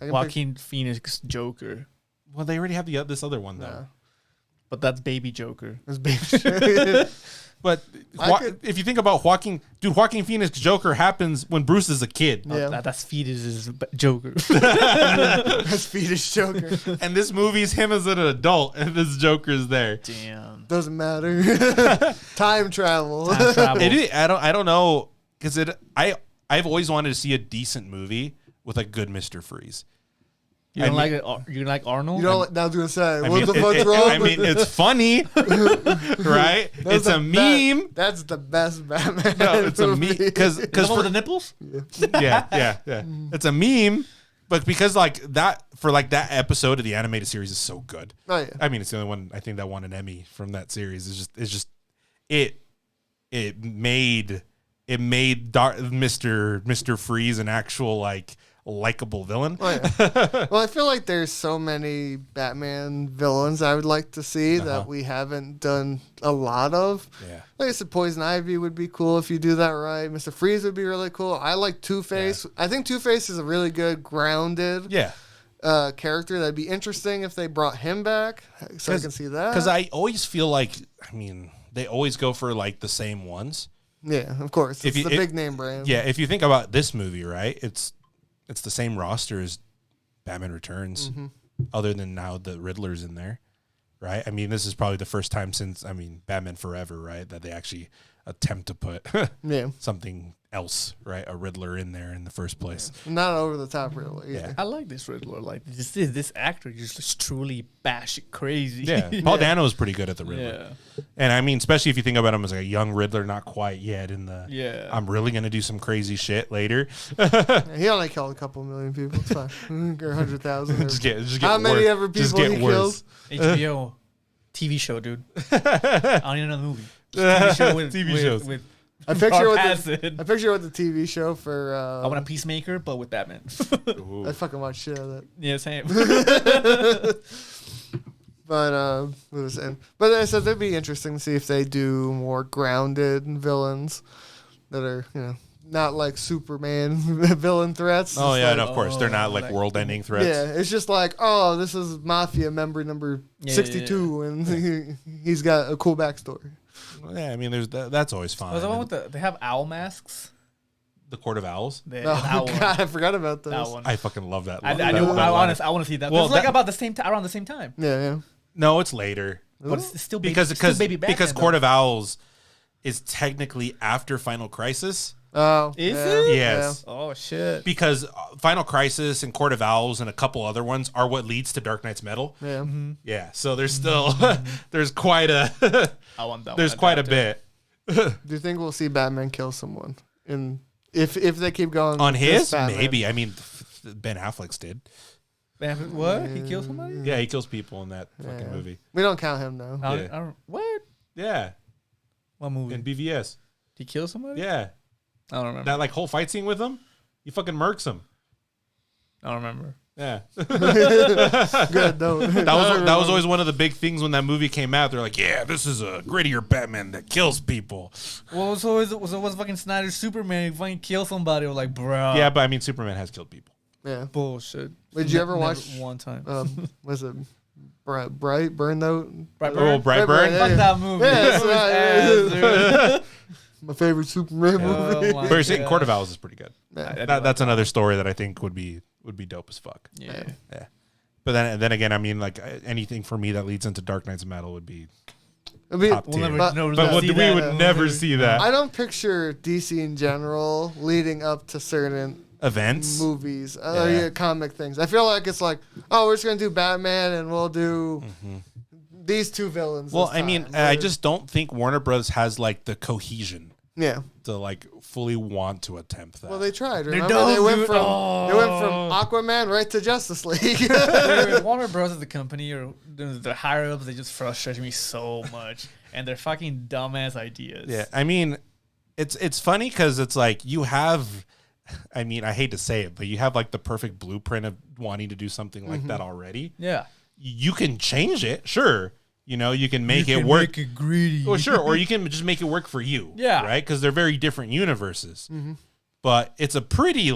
[SPEAKER 4] Joaquin Phoenix Joker?
[SPEAKER 1] Well, they already have this other one though.
[SPEAKER 2] Yeah.
[SPEAKER 4] But that's Baby Joker.
[SPEAKER 2] That's baby.
[SPEAKER 1] But if you think about Joaquin Phoenix Joker happens when Bruce is a kid.
[SPEAKER 2] Yeah.
[SPEAKER 4] That's Fetus's Joker.
[SPEAKER 2] That's fetus Joker.
[SPEAKER 1] And this movie's him as an adult, and this Joker's there.
[SPEAKER 4] Damn.
[SPEAKER 2] Doesn't matter. Time travel.
[SPEAKER 1] I don't know, because I've always wanted to see a decent movie with a good Mr. Freeze.
[SPEAKER 4] You don't like it? You like Arnold?
[SPEAKER 2] You know what I was gonna say?
[SPEAKER 1] I
[SPEAKER 2] What
[SPEAKER 1] mean,
[SPEAKER 2] the fuck's wrong?
[SPEAKER 1] I mean, it's funny, right? It's a meme.
[SPEAKER 2] That's the best Batman.
[SPEAKER 1] No, it's a meme
[SPEAKER 2] movie.
[SPEAKER 1] because
[SPEAKER 4] for the nipples?
[SPEAKER 1] yeah. It's a meme, but because like that episode of the animated series is so good.
[SPEAKER 2] Oh yeah.
[SPEAKER 1] I mean, it's the only one I think that won an Emmy from that series. It made Mr. Freeze an actual like likable villain.
[SPEAKER 2] Oh, yeah. Well, I feel like there's so many Batman villains I would like to see that we haven't done a lot of.
[SPEAKER 1] Yeah.
[SPEAKER 2] Like I said, Poison Ivy would be cool if you do that right. Mr. Freeze would be really cool. I like Two-Face. Yeah. I think Two-Face is a really good grounded character. That'd be interesting if they brought him back. So I can see that.
[SPEAKER 1] Because I always feel like, I mean, they always go for like the same ones.
[SPEAKER 2] Yeah, of course. It's the big name brand.
[SPEAKER 1] Yeah, if you think about this movie, right? It's the same roster as Batman Returns, other than now the Riddler's in there, right? I mean, this is probably the first time since, Batman Forever, right, that they actually attempt to put something else, right, a Riddler in there in the first place.
[SPEAKER 2] Yeah. Not over the top, really.
[SPEAKER 1] Yeah.
[SPEAKER 4] I like this Riddler. Like this actor just truly batshit crazy.
[SPEAKER 1] Yeah, Paul Dano is pretty good at the Riddler. Yeah. And I mean, especially if you think about him as like a young Riddler, not quite yet in the. Yeah. I'm really gonna do some crazy shit later.
[SPEAKER 2] He only killed a couple million people. It's fine. Or 100,000.
[SPEAKER 1] Just get
[SPEAKER 2] how many
[SPEAKER 1] worse.
[SPEAKER 2] ever people he kills?
[SPEAKER 4] HBO TV show, dude. I don't need another movie. TV shows. With
[SPEAKER 2] I picture what the TV show for.
[SPEAKER 4] I want a Peacemaker, but with Batman.
[SPEAKER 2] I fucking watch shit out of that.
[SPEAKER 4] Yeah, same.
[SPEAKER 2] But what was I saying? But I said it'd be interesting to see if they do more grounded villains that are, not like Superman villain threats.
[SPEAKER 1] Oh yeah, and of course they're not like world-ending threats.
[SPEAKER 2] Yeah, it's just like, oh, this is Mafia member number 62, and he's got a cool backstory.
[SPEAKER 1] Yeah, I mean, that's always fun.
[SPEAKER 4] Was the one with they have owl masks?
[SPEAKER 1] The Court of Owls.
[SPEAKER 2] God, I forgot about those.
[SPEAKER 4] That one.
[SPEAKER 1] I fucking love that.
[SPEAKER 4] I want to see that. Well, it's like about the same time, around the same time.
[SPEAKER 2] Yeah.
[SPEAKER 1] No, it's later.
[SPEAKER 4] But it's still
[SPEAKER 1] because
[SPEAKER 4] baby Batman,
[SPEAKER 1] because Court of Owls is technically after Final Crisis.
[SPEAKER 2] Oh,
[SPEAKER 4] is it?
[SPEAKER 1] Yes.
[SPEAKER 4] Yeah. Oh shit.
[SPEAKER 1] Because Final Crisis and Court of Owls and a couple other ones are what leads to Dark Knight's Metal.
[SPEAKER 2] Yeah.
[SPEAKER 4] Mm-hmm.
[SPEAKER 1] Yeah. So there's still there's quite a
[SPEAKER 4] I want that.
[SPEAKER 1] There's quite a bit.
[SPEAKER 2] Do you think we'll see Batman kill someone if they keep going
[SPEAKER 1] on his? Maybe. I mean, Ben Affleck's did.
[SPEAKER 4] What? He killed somebody?
[SPEAKER 1] Yeah, he kills people in that fucking movie.
[SPEAKER 2] We don't count him though.
[SPEAKER 4] What?
[SPEAKER 1] Yeah,
[SPEAKER 4] What movie?
[SPEAKER 1] in BVS.
[SPEAKER 4] Did he kill somebody?
[SPEAKER 1] Yeah,
[SPEAKER 4] I don't remember.
[SPEAKER 1] that like whole fight scene with him, he fucking murks him.
[SPEAKER 4] I don't remember.
[SPEAKER 1] Yeah,
[SPEAKER 2] Good. No.
[SPEAKER 1] that was always one of the big things when that movie came out. They're like, yeah, this is a grittier Batman that kills people.
[SPEAKER 4] Well, it was fucking Snyder's Superman. He fucking kill somebody. I was like, bro.
[SPEAKER 1] Yeah, but I mean, Superman has killed people.
[SPEAKER 2] Yeah.
[SPEAKER 4] Bullshit.
[SPEAKER 2] Did you ever watch
[SPEAKER 4] one time?
[SPEAKER 2] Was it Bright Burn Note?
[SPEAKER 1] Oh, Brightburn.
[SPEAKER 2] Yeah.
[SPEAKER 4] Fuck that movie.
[SPEAKER 2] Yeah,
[SPEAKER 4] That movie's ass, dude.
[SPEAKER 2] My favorite Superman movie.
[SPEAKER 4] my
[SPEAKER 1] But you're saying
[SPEAKER 4] God.
[SPEAKER 1] Court of Owls is pretty good.
[SPEAKER 2] Yeah.
[SPEAKER 1] That's another story that I think would be dope as fuck.
[SPEAKER 4] Yeah.
[SPEAKER 1] Yeah. But then again, I mean, like anything for me that leads into Dark Knight's Metal would be
[SPEAKER 2] I mean,
[SPEAKER 1] top
[SPEAKER 4] We'll
[SPEAKER 1] tier.
[SPEAKER 4] never,
[SPEAKER 1] But
[SPEAKER 4] see
[SPEAKER 1] we
[SPEAKER 4] that.
[SPEAKER 1] would never see that.
[SPEAKER 2] I don't picture DC in general leading up to certain
[SPEAKER 1] Events.
[SPEAKER 2] movies,
[SPEAKER 1] Yeah.
[SPEAKER 2] comic things. I feel like it's like, oh, we're just gonna do Batman and we'll do these two villains.
[SPEAKER 1] Well,
[SPEAKER 2] this
[SPEAKER 1] I mean,
[SPEAKER 2] time.
[SPEAKER 1] I just don't think Warner Bros. Has like the cohesion
[SPEAKER 2] yeah.
[SPEAKER 1] to like fully want to attempt that.
[SPEAKER 2] Well, they tried.
[SPEAKER 4] They're
[SPEAKER 2] Remember,
[SPEAKER 4] dumb,
[SPEAKER 2] they went
[SPEAKER 4] dude.
[SPEAKER 2] from
[SPEAKER 4] Oh.
[SPEAKER 2] Aquaman right to Justice League.
[SPEAKER 4] Dude, Warner Bros. Is the company, or the higher ups, they just frustrate me so much, and they're fucking dumbass ideas.
[SPEAKER 1] Yeah, I mean, it's funny because it's like you have. I mean, I hate to say it, but you have like the perfect blueprint of wanting to do something like that already.
[SPEAKER 4] Yeah.
[SPEAKER 1] You can change it, sure. You know, you can make it work.
[SPEAKER 4] Make it greedy.
[SPEAKER 1] Well, sure, or you can just make it work for you.
[SPEAKER 4] Yeah.
[SPEAKER 1] Right? Because they're very different universes. But it's a pretty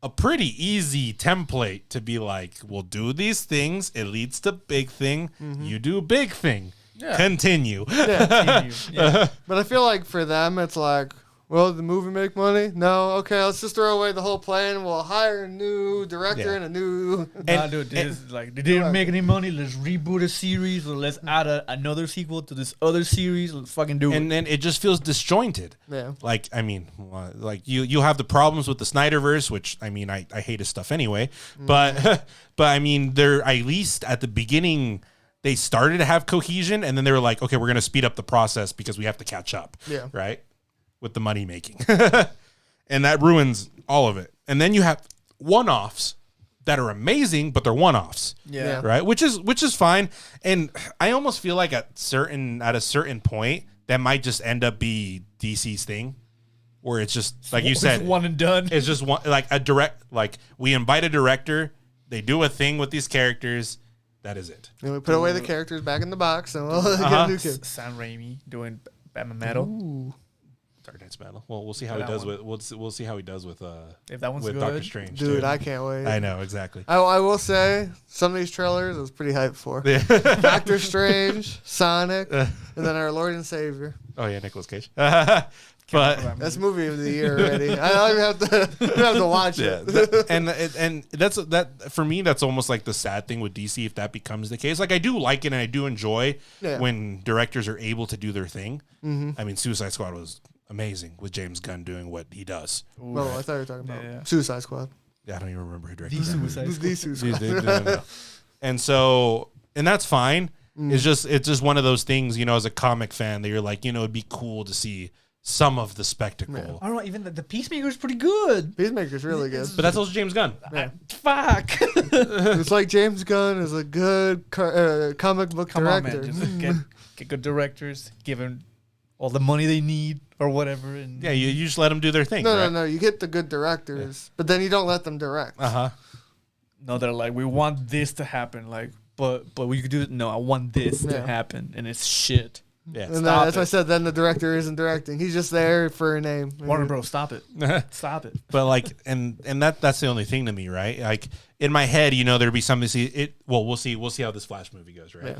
[SPEAKER 1] easy template to be like, we'll do these things. It leads to big thing. You do big thing.
[SPEAKER 4] Yeah.
[SPEAKER 1] Continue.
[SPEAKER 4] Yeah.
[SPEAKER 2] But I feel like for them, it's like, well, did the movie make money? No. Okay, let's just throw away the whole plan. We'll hire a new director
[SPEAKER 1] Yeah.
[SPEAKER 2] and a new.
[SPEAKER 4] Nah, dude, this is like they didn't make any money. Let's reboot a series, or let's add another sequel to this other series. Let's fucking do
[SPEAKER 1] And
[SPEAKER 4] it.
[SPEAKER 1] then it just feels disjointed.
[SPEAKER 2] Yeah.
[SPEAKER 1] Like, I mean, like you have the problems with the Snyderverse, which I mean, I hate his stuff anyway. But I mean, they're at least at the beginning they started to have cohesion, and then they were like, okay, we're gonna speed up the process because we have to catch up.
[SPEAKER 2] Yeah.
[SPEAKER 1] Right. With the money making, and that ruins all of it. And then you have one-offs that are amazing, but they're one-offs.
[SPEAKER 2] Yeah.
[SPEAKER 1] Right. Which is fine. And I almost feel like at a certain point that might just end up be DC's thing, where it's just like you said,
[SPEAKER 4] one and done.
[SPEAKER 1] it's just one like a direct like we invite a director, they do a thing with these characters, that is it.
[SPEAKER 2] And we put away the characters back in the box, and we'll get a new kid.
[SPEAKER 4] Sam Raimi doing Batman Metal.
[SPEAKER 1] Dark Knight's Metal. Well, we'll see how he
[SPEAKER 4] That
[SPEAKER 1] does
[SPEAKER 4] one.
[SPEAKER 1] with we'll see how he does with
[SPEAKER 4] If that one's
[SPEAKER 1] with
[SPEAKER 4] good.
[SPEAKER 1] Doctor Strange.
[SPEAKER 2] Dude,
[SPEAKER 1] too.
[SPEAKER 2] I can't wait.
[SPEAKER 1] I know exactly.
[SPEAKER 2] I will say some of these trailers I was pretty hyped for. Doctor Strange, Sonic, and then our Lord and Savior.
[SPEAKER 1] Oh yeah, Nicolas Cage. But
[SPEAKER 2] That's movie of the year already. I don't even have to watch
[SPEAKER 1] yeah,
[SPEAKER 2] it.
[SPEAKER 1] and that's that for me. That's almost like the sad thing with DC if that becomes the case. Like I do like it and I do enjoy when directors are able to do their thing. I mean, Suicide Squad was amazing with James Gunn doing what he does.
[SPEAKER 2] Oh, I thought you were talking about
[SPEAKER 4] Yeah.
[SPEAKER 2] Suicide Squad.
[SPEAKER 1] Yeah, I don't even remember who directed
[SPEAKER 4] The
[SPEAKER 1] that.
[SPEAKER 4] Suicide Squad.
[SPEAKER 2] The Suicide Squad.
[SPEAKER 1] No. And so, and that's fine. It's just one of those things, you know, as a comic fan that you're like, you know, it'd be cool to see some of the spectacle.
[SPEAKER 4] I don't know. Even the Peacemaker's pretty good.
[SPEAKER 2] Peacemaker's really good.
[SPEAKER 1] But that's also James Gunn.
[SPEAKER 4] Fuck.
[SPEAKER 2] It's like James Gunn is a good comic book
[SPEAKER 4] Come on,
[SPEAKER 2] director.
[SPEAKER 4] man. Just get good directors. Give them all the money they need or whatever. And
[SPEAKER 1] Yeah, you just let them do their thing.
[SPEAKER 2] No,
[SPEAKER 1] right?
[SPEAKER 2] no. You get the good directors, but then you don't let them direct.
[SPEAKER 1] Uh-huh.
[SPEAKER 4] No, they're like, we want this to happen. Like, but we could do it. No, I want this to
[SPEAKER 2] Yeah.
[SPEAKER 4] happen, and it's shit.
[SPEAKER 1] Yeah.
[SPEAKER 2] And
[SPEAKER 4] Stop
[SPEAKER 2] that's why I
[SPEAKER 4] it.
[SPEAKER 2] said then the director isn't directing. He's just there for a name.
[SPEAKER 4] Warner Bros. Stop it. Stop it.
[SPEAKER 1] But like, and that's the only thing to me, right? Like in my head, you know, there'd be something to see it. Well, we'll see how this Flash movie goes, right?
[SPEAKER 2] Yeah.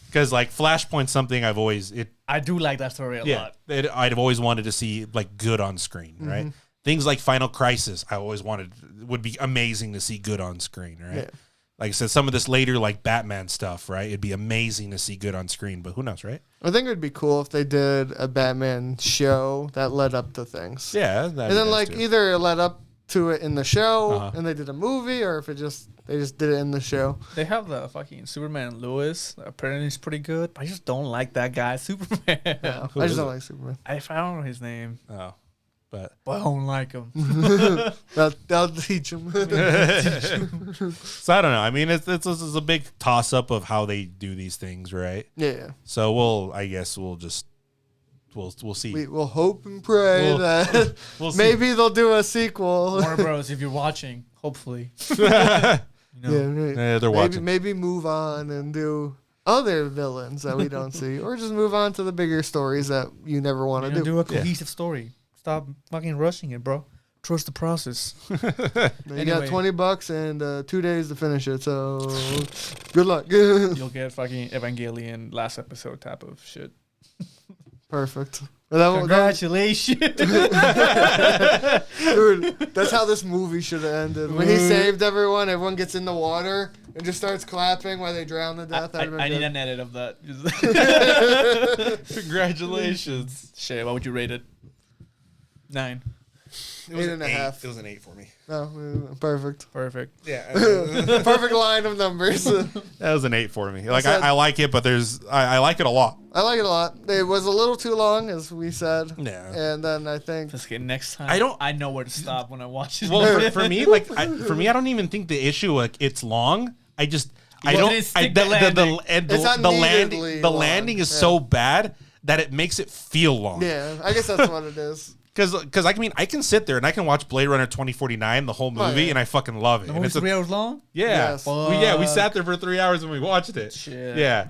[SPEAKER 1] Because like Flashpoint's something
[SPEAKER 4] I do like that story a lot.
[SPEAKER 1] I've always wanted to see like good on screen, right? Things like Final Crisis, I always wanted would be amazing to see good on screen, right?
[SPEAKER 2] Yeah.
[SPEAKER 1] Like I said, some of this later like Batman stuff, right? It'd be amazing to see good on screen, but who knows, right?
[SPEAKER 2] I think it would be cool if they did a Batman show that led up to things.
[SPEAKER 1] Yeah,
[SPEAKER 2] And then like either it led up to it in the show and they did a movie, or if they just did it in the show.
[SPEAKER 4] They have the fucking Superman Lewis. Apparently, he's pretty good. But I just don't like that guy, Superman.
[SPEAKER 2] Yeah,
[SPEAKER 1] Who
[SPEAKER 2] I
[SPEAKER 1] is
[SPEAKER 2] just don't
[SPEAKER 1] it?
[SPEAKER 2] like Superman.
[SPEAKER 4] I don't know his name.
[SPEAKER 1] Oh, But
[SPEAKER 4] I don't like them.
[SPEAKER 2] That'll teach him.
[SPEAKER 1] so I don't know. I mean, it's a big toss up of how they do these things, right?
[SPEAKER 2] Yeah.
[SPEAKER 1] So we'll see.
[SPEAKER 2] We'll hope and pray that
[SPEAKER 1] we'll see.
[SPEAKER 2] maybe they'll do a sequel.
[SPEAKER 4] Warner Bros, if you're watching, hopefully.
[SPEAKER 2] Yeah,
[SPEAKER 1] They're watching.
[SPEAKER 2] Maybe move on and do other villains that we don't see, or just move on to the bigger stories that you never want to do.
[SPEAKER 4] Do a cohesive story. Stop fucking rushing it, bro. Trust the process.
[SPEAKER 2] You
[SPEAKER 4] Anyway.
[SPEAKER 2] got $20 and 2 days to finish it, so good luck.
[SPEAKER 4] You'll get fucking Evangelion last episode type of shit.
[SPEAKER 2] Perfect.
[SPEAKER 4] Congratulations.
[SPEAKER 2] Dude, that's how this movie should have ended. When he saved everyone gets in the water and just starts clapping while they drown to death.
[SPEAKER 4] I need an edit of that.
[SPEAKER 1] Congratulations.
[SPEAKER 4] Shit, what would you rate it? 9.
[SPEAKER 2] 8.5.
[SPEAKER 1] It was an 8 for me.
[SPEAKER 2] Oh, perfect.
[SPEAKER 4] Perfect.
[SPEAKER 1] Yeah.
[SPEAKER 2] Perfect line of numbers.
[SPEAKER 1] That was an 8 for me. Like I like it, but I like it a lot.
[SPEAKER 2] I like it a lot. It was a little too long, as we said.
[SPEAKER 1] Yeah.
[SPEAKER 2] And then I think
[SPEAKER 4] Next time, I know where to stop when I watch it.
[SPEAKER 1] Well, for me, I don't even think the issue like it's long. I don't. The landing is so bad that it makes it feel long.
[SPEAKER 2] yeah, I guess that's what it is.
[SPEAKER 1] Because I mean I can sit there and I can watch Blade Runner 2049 the whole movie and I fucking love it.
[SPEAKER 4] The
[SPEAKER 1] And
[SPEAKER 4] movie's 3 hours long?
[SPEAKER 1] yeah,
[SPEAKER 2] Yes.
[SPEAKER 1] we sat there for 3 hours and we watched it.
[SPEAKER 4] Shit.
[SPEAKER 1] Yeah,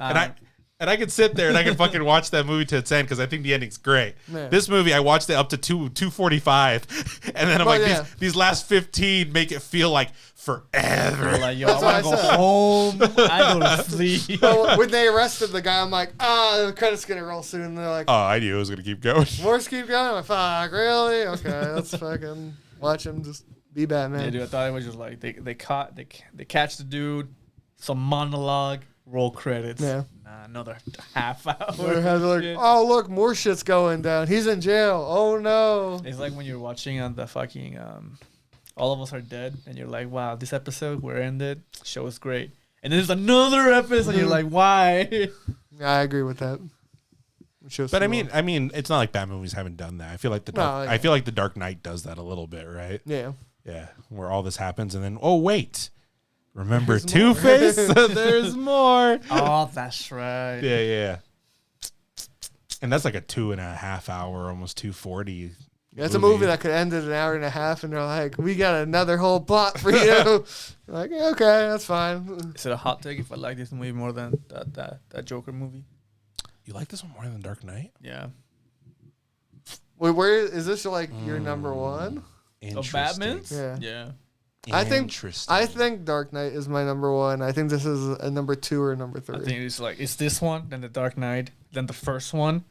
[SPEAKER 1] and I could sit there and I can fucking watch that movie to its end because I think the ending's great.
[SPEAKER 2] Yeah.
[SPEAKER 1] This movie I watched it up to 2:45, and then I'm
[SPEAKER 2] Well,
[SPEAKER 1] like
[SPEAKER 2] yeah.
[SPEAKER 1] these last 15 make it feel like forever.
[SPEAKER 4] You're like, yo,
[SPEAKER 2] That's
[SPEAKER 4] I
[SPEAKER 2] what
[SPEAKER 4] want to
[SPEAKER 2] I
[SPEAKER 4] go
[SPEAKER 2] said.
[SPEAKER 4] home. I go to sleep.
[SPEAKER 2] So when they arrested the guy, I'm like, the credits gonna roll soon. And they're like,
[SPEAKER 1] Oh, I knew it was gonna keep going.
[SPEAKER 2] Morse keep going. I'm like, fuck, really? Okay, let's fucking watch him just be Batman.
[SPEAKER 4] Yeah, dude, I thought it was just like they catch the dude, some monologue, roll credits.
[SPEAKER 2] Yeah.
[SPEAKER 4] Nah, another half hour.
[SPEAKER 2] They're like,
[SPEAKER 4] Shit.
[SPEAKER 2] oh look, more shit's going down. He's in jail. Oh no.
[SPEAKER 4] It's like when you're watching on the fucking All of Us Are Dead, and you're like, wow, this episode we're ended. Show is great. And then there's another episode, and you're like, why?
[SPEAKER 2] I agree with that.
[SPEAKER 1] But I mean, it's not like Batman movies haven't done that. I feel like I feel like the Dark Knight does that a little bit, right?
[SPEAKER 2] yeah.
[SPEAKER 1] Yeah, where all this happens and then wait, remember
[SPEAKER 2] There's more.
[SPEAKER 1] Two-Face? There's more.
[SPEAKER 4] Oh, that's right.
[SPEAKER 1] Yeah. And that's like a 2.5 hour, almost 2:40.
[SPEAKER 2] Yeah, it's a movie that could end in an hour and a half, and they're like, we got another whole plot for you. Like, yeah, okay, that's fine.
[SPEAKER 4] Is it a hot take if I like this movie more than that Joker movie?
[SPEAKER 1] You like this one more than Dark Knight?
[SPEAKER 4] Yeah.
[SPEAKER 2] Wait, where is this like your number one?
[SPEAKER 4] Of Batman's?
[SPEAKER 2] Yeah.
[SPEAKER 4] Yeah.
[SPEAKER 2] I think
[SPEAKER 1] Interesting.
[SPEAKER 2] Dark Knight is my number one. I think this is a number 2 or number 3.
[SPEAKER 4] I think it's this one, then the Dark Knight, then the first one,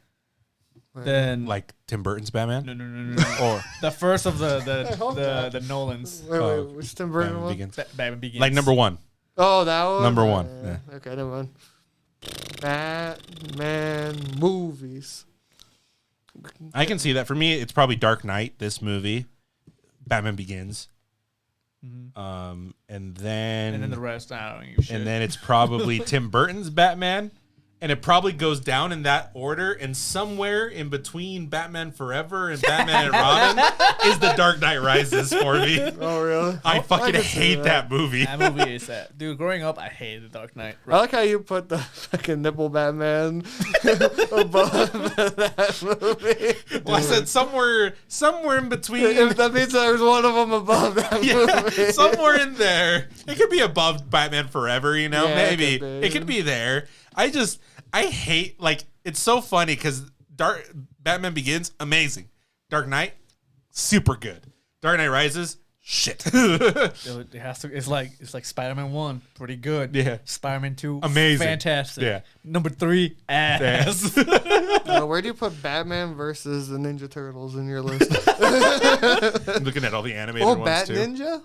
[SPEAKER 4] then
[SPEAKER 1] like Tim Burton's Batman.
[SPEAKER 4] no.
[SPEAKER 1] Or
[SPEAKER 4] The first of the
[SPEAKER 2] hope not.
[SPEAKER 4] the Nolans.
[SPEAKER 2] Wait, which Tim Burton
[SPEAKER 1] Batman
[SPEAKER 2] one?
[SPEAKER 1] Begins.
[SPEAKER 4] Batman Begins.
[SPEAKER 1] Like number one.
[SPEAKER 2] Oh, that one?
[SPEAKER 1] Number one,
[SPEAKER 2] Okay, never mind. Batman movies.
[SPEAKER 1] I can see that. For me, it's probably Dark Knight. This movie, Batman Begins.
[SPEAKER 4] Mhm.
[SPEAKER 1] And then
[SPEAKER 4] And then the rest, I don't give a shit.
[SPEAKER 1] and then it's probably Tim Burton's Batman, and it probably goes down in that order. And somewhere in between Batman Forever and Batman and Robin is The Dark Knight Rises for me.
[SPEAKER 2] Oh, really?
[SPEAKER 1] I fucking
[SPEAKER 2] can see
[SPEAKER 1] hate that movie.
[SPEAKER 4] that movie is that. Dude, growing up, I hated The Dark Knight.
[SPEAKER 2] I like how you put the fucking nipple Batman above that movie.
[SPEAKER 1] Well, I said somewhere in between.
[SPEAKER 2] If that means there's one of them above that movie.
[SPEAKER 1] Somewhere in there. It could be above Batman Forever, you know?
[SPEAKER 2] Yeah,
[SPEAKER 1] Maybe.
[SPEAKER 2] it could be.
[SPEAKER 1] It could be there. I hate, like, it's so funny because Batman Begins, amazing. Dark Knight, super good. Dark Knight Rises, shit.
[SPEAKER 4] It has to. It's like Spider-Man 1, pretty good.
[SPEAKER 1] Yeah.
[SPEAKER 4] Spider-Man 2,
[SPEAKER 1] Amazing.
[SPEAKER 4] fantastic.
[SPEAKER 1] Yeah.
[SPEAKER 4] Number 3, ass.
[SPEAKER 2] Where do you put Batman versus the Ninja Turtles in your list?
[SPEAKER 1] I'm looking at all the animated ones,
[SPEAKER 2] Bat
[SPEAKER 1] too.
[SPEAKER 2] Ninja?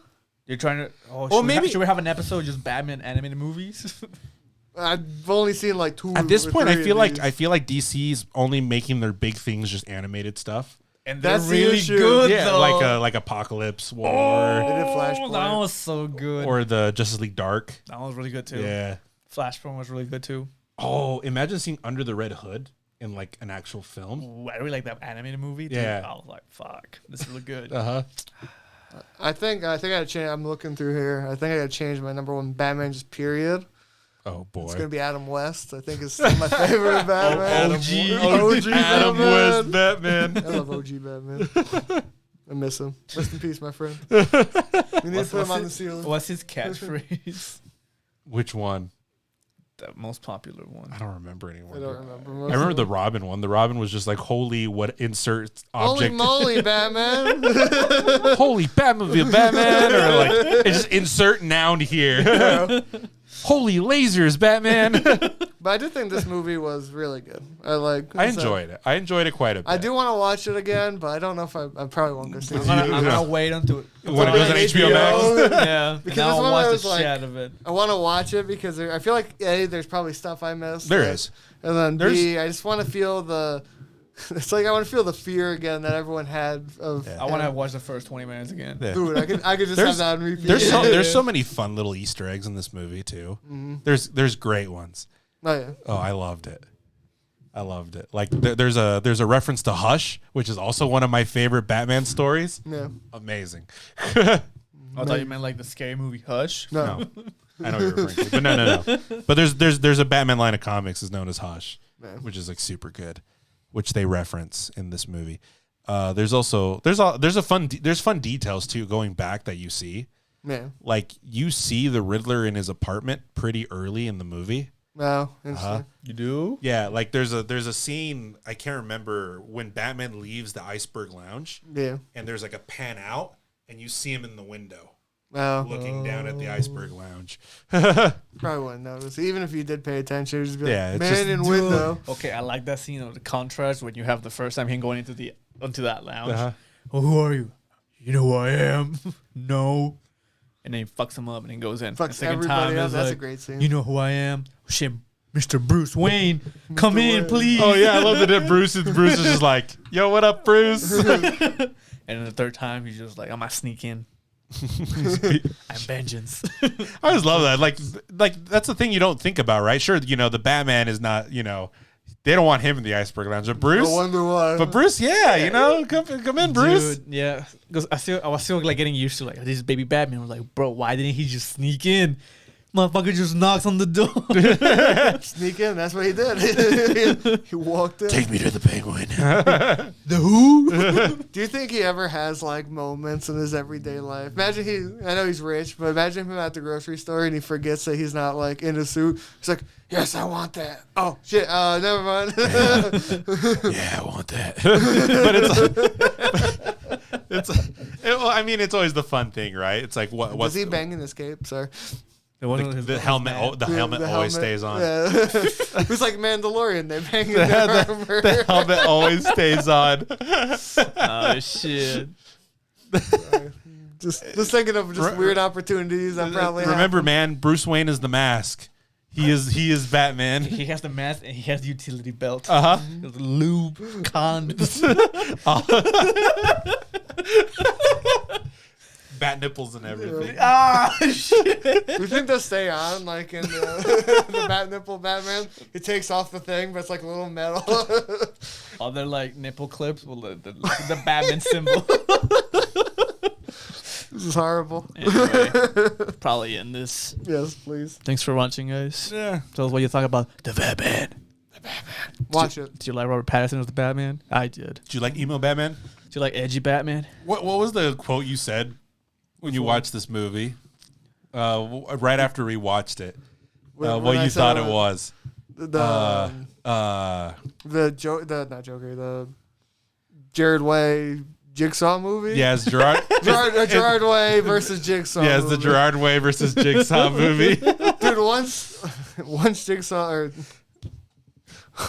[SPEAKER 4] You're trying to. Oh,
[SPEAKER 1] Well,
[SPEAKER 4] should we have an episode just Batman animated movies?
[SPEAKER 2] I've only seen like 2.
[SPEAKER 1] At this
[SPEAKER 2] or
[SPEAKER 1] point,
[SPEAKER 2] 3
[SPEAKER 1] I
[SPEAKER 2] of
[SPEAKER 1] feel like
[SPEAKER 2] these.
[SPEAKER 1] DC's only making their big things just animated stuff.
[SPEAKER 4] And they're
[SPEAKER 2] That's the
[SPEAKER 4] really
[SPEAKER 2] issue.
[SPEAKER 4] good,
[SPEAKER 1] Yeah,
[SPEAKER 4] though.
[SPEAKER 1] like Apocalypse War
[SPEAKER 2] They did Flashpoint.
[SPEAKER 4] That was so good.
[SPEAKER 1] or the Justice League Dark.
[SPEAKER 4] That one was really good too.
[SPEAKER 1] Yeah.
[SPEAKER 4] Flashpoint was really good too.
[SPEAKER 1] Oh, imagine seeing Under the Red Hood. in like an actual film.
[SPEAKER 4] Ooh, I really like that animated movie. Dude.
[SPEAKER 1] Yeah.
[SPEAKER 4] I was like, fuck, this is really good.
[SPEAKER 2] I think I gotta change. I'm looking through here. I think I gotta change my number one Batman just period.
[SPEAKER 1] Oh boy,
[SPEAKER 2] It's gonna be Adam West. I think it's still my favorite Batman.
[SPEAKER 1] OG Adam West Batman.
[SPEAKER 2] I love OG Batman. I miss him. Rest in peace, my friend. We need to put him on the ceiling.
[SPEAKER 4] What's his catchphrase?
[SPEAKER 1] Which one?
[SPEAKER 4] The most popular one.
[SPEAKER 1] I don't remember anymore.
[SPEAKER 2] I don't remember.
[SPEAKER 1] I remember the Robin one. The Robin was just like, holy, what insert
[SPEAKER 2] Holy
[SPEAKER 1] object.
[SPEAKER 2] moly, Batman.
[SPEAKER 1] Holy Batmobile Batman. Or like, it's just insert noun here. Holy lasers, Batman.
[SPEAKER 2] But I did think this movie was really good. I
[SPEAKER 1] enjoyed it. I enjoyed it quite a bit.
[SPEAKER 2] I do want to watch it again, but I don't know if I probably won't go see it.
[SPEAKER 4] I'm gonna wait until
[SPEAKER 1] When it goes on HBO Max.
[SPEAKER 4] yeah,
[SPEAKER 2] Because
[SPEAKER 4] now
[SPEAKER 2] this
[SPEAKER 4] I'll
[SPEAKER 2] one
[SPEAKER 4] watch
[SPEAKER 2] was
[SPEAKER 4] the
[SPEAKER 2] like-
[SPEAKER 4] shit out of it.
[SPEAKER 2] I want to watch it because I feel like A, there's probably stuff I missed.
[SPEAKER 1] There is.
[SPEAKER 2] And then B, I just want to feel the... It's like I want to feel the fear again that everyone had of...
[SPEAKER 4] I want to watch the first 20 minutes again.
[SPEAKER 1] Yeah.
[SPEAKER 2] Dude, I could just have that on repeat.
[SPEAKER 1] There's so many fun little Easter eggs in this movie too.
[SPEAKER 2] Mm-hmm.
[SPEAKER 1] There's great ones.
[SPEAKER 2] Oh, yeah.
[SPEAKER 1] Oh, I loved it. Like there's a reference to Hush, which is also one of my favorite Batman stories.
[SPEAKER 2] Yeah.
[SPEAKER 1] Amazing.
[SPEAKER 4] I thought you meant like the scary movie Hush.
[SPEAKER 2] No.
[SPEAKER 1] I know what you're referring to, but no. But there's a Batman line of comics is known as Hush,
[SPEAKER 2] Yeah.
[SPEAKER 1] which is like super good, which they reference in this movie. There's fun details too going back that you see.
[SPEAKER 2] Yeah.
[SPEAKER 1] Like you see the Riddler in his apartment pretty early in the movie.
[SPEAKER 2] No. Interesting.
[SPEAKER 4] You do?
[SPEAKER 1] Yeah, like there's a scene I can't remember when Batman leaves the Iceberg Lounge
[SPEAKER 2] Yeah.
[SPEAKER 1] and there's like a pan out and you see him in the window
[SPEAKER 2] No.
[SPEAKER 1] looking down at the Iceberg Lounge.
[SPEAKER 2] Probably wouldn't notice. Even if you did pay attention, you'd just be like,
[SPEAKER 1] Yeah, it's
[SPEAKER 2] man
[SPEAKER 1] just-
[SPEAKER 2] in window.
[SPEAKER 4] Okay, I like that scene of the contrast when you have the first time him going into that lounge.
[SPEAKER 1] Uh-huh.
[SPEAKER 4] Oh, who are you? You know who I am? No. And then he fucks him up and then goes in. The
[SPEAKER 2] Fucks
[SPEAKER 4] second
[SPEAKER 2] everybody up.
[SPEAKER 4] is
[SPEAKER 2] That's a
[SPEAKER 4] like,
[SPEAKER 2] grein scene.
[SPEAKER 4] You know who I am? Shit, Mr. Bruce Wayne, come in,
[SPEAKER 2] Wayne.
[SPEAKER 4] please.
[SPEAKER 1] Oh yeah, I love that Bruce is just like, yo, what up, Bruce?
[SPEAKER 4] And then the third time, he's just like, I'm gonna sneak in. I'm vengeance.
[SPEAKER 1] I always love that. Like that's the thing you don't think about, right? Sure, the Batman is not, they don't want him in the Iceberg Lounge. But Bruce,
[SPEAKER 2] I wonder why.
[SPEAKER 1] but Bruce, yeah, come in, Bruce.
[SPEAKER 4] Dude, yeah. Because I was still like getting used to like this is baby Batman. I was like, bro, why didn't he just sneak in? Motherfucker just knocks on the door.
[SPEAKER 2] Sneak in. That's what he did. He walked in.
[SPEAKER 3] Take me to the Penguin.
[SPEAKER 4] The who?
[SPEAKER 2] Do you think he ever has like moments in his everyday life? Imagine I know he's rich, but imagine him at the grocery store and he forgets that he's not like in a suit. He's like, yes, I want that. Oh shit, never mind.
[SPEAKER 3] Yeah, I want that.
[SPEAKER 1] But it's always the fun thing, right? It's like what
[SPEAKER 2] Was he banging his cape? Sorry.
[SPEAKER 1] the helmet? The helmet always stays on.
[SPEAKER 2] Yeah. It was like Mandalorian. They bang in their armor.
[SPEAKER 1] The helmet always stays on.
[SPEAKER 4] Oh shit.
[SPEAKER 2] Just thinking of just weird opportunities that probably
[SPEAKER 1] Remember, man, Bruce Wayne is the mask. He is Batman.
[SPEAKER 4] He has the mask and he has the utility belt.
[SPEAKER 1] Uh-huh.
[SPEAKER 4] Lube, condoms.
[SPEAKER 1] Bat nipples and everything.
[SPEAKER 4] Ah, shit.
[SPEAKER 2] Do you think they'll stay on like in the Bat Nipple Batman? He takes off the thing, but it's like a little metal.
[SPEAKER 4] Other like nipple clips with the Batman symbol.
[SPEAKER 2] This is horrible.
[SPEAKER 4] Anyway, probably end this.
[SPEAKER 2] Yes, please.
[SPEAKER 4] Thanks for watching, guys.
[SPEAKER 1] Yeah.
[SPEAKER 4] Tell us what you thought about
[SPEAKER 3] The Batman.
[SPEAKER 2] Watch it.
[SPEAKER 4] Did you like Robert Pattinson as the Batman? I did.
[SPEAKER 1] Did you like emo Batman?
[SPEAKER 4] Did you like edgy Batman?
[SPEAKER 1] What was the quote you said when you watched this movie? Right after we watched it.
[SPEAKER 2] When
[SPEAKER 1] What
[SPEAKER 2] I
[SPEAKER 1] you
[SPEAKER 2] said,
[SPEAKER 1] thought it was.
[SPEAKER 2] The Jared Way Jigsaw movie.
[SPEAKER 1] Yeah, it's Gerard.
[SPEAKER 2] Gerard Way versus Jigsaw.
[SPEAKER 1] Yeah, it's the
[SPEAKER 2] movie.
[SPEAKER 1] Gerard Way versus Jigsaw movie.
[SPEAKER 2] Dude, once Jigsaw or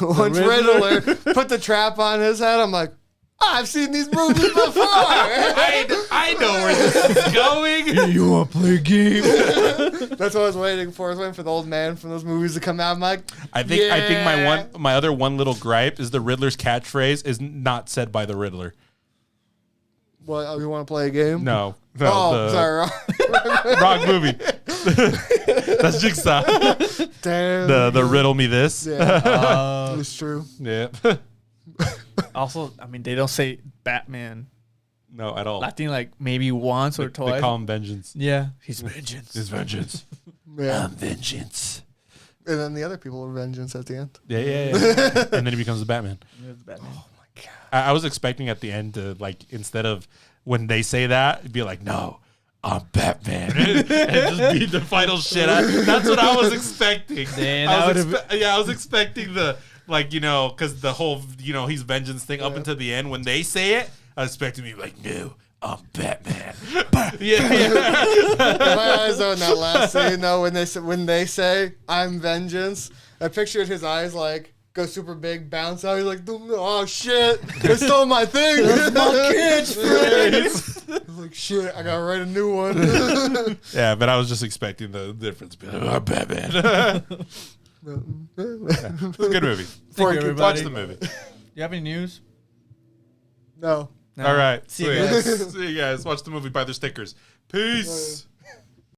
[SPEAKER 2] once Riddler put the trap on his head, I'm like, I've seen these movies before.
[SPEAKER 1] I know where this is going.
[SPEAKER 3] You want to play a game?
[SPEAKER 2] That's what I was waiting for. I was waiting for the old man from those movies to come out. I'm like,
[SPEAKER 1] I think my other one little gripe is the Riddler's catchphrase is not said by the Riddler.
[SPEAKER 2] what? You want to play a game?
[SPEAKER 1] No.
[SPEAKER 2] Oh, sorry.
[SPEAKER 1] Wrong movie. That's Jigsaw.
[SPEAKER 2] Damn.
[SPEAKER 1] The riddle me this.
[SPEAKER 2] Yeah, it's true.
[SPEAKER 1] Yeah.
[SPEAKER 4] Also, I mean, they don't say Batman.
[SPEAKER 1] No, at all.
[SPEAKER 4] I think like maybe once or twice.
[SPEAKER 1] They call him Vengeance.
[SPEAKER 4] Yeah, he's vengeance.
[SPEAKER 1] His vengeance.
[SPEAKER 2] Yeah.
[SPEAKER 1] Vengeance.
[SPEAKER 2] And then the other people are vengeance at the end.
[SPEAKER 1] Yeah. And then he becomes the Batman.
[SPEAKER 4] Batman.
[SPEAKER 2] Oh my god.
[SPEAKER 1] I was expecting at the end to, like, instead of when they say that, it'd be like, no, I'm Batman. and just beat the final shit out. That's what I was expecting.
[SPEAKER 4] Man,
[SPEAKER 1] I was expecting the, like, you know, because the whole, you know, he's vengeance thing up until the end. When they say it, I was expecting to be like, no, I'm Batman. yeah.
[SPEAKER 2] My eyes though in that last scene though, when they say I'm vengeance, I pictured his eyes like go super big, bounce out. He's like, oh shit, they stole my thing. That's my kids. Like shit, I gotta write a new one.
[SPEAKER 1] Yeah, but I was just expecting the difference. Be like, I'm Batman. It's a good movie.
[SPEAKER 4] Thank you, everybody.
[SPEAKER 1] Watch the movie.
[SPEAKER 4] You have any news?
[SPEAKER 2] No.
[SPEAKER 4] No.
[SPEAKER 1] All right.
[SPEAKER 4] See you guys.
[SPEAKER 1] See you guys. Watch the movie. Buy their stickers. Peace.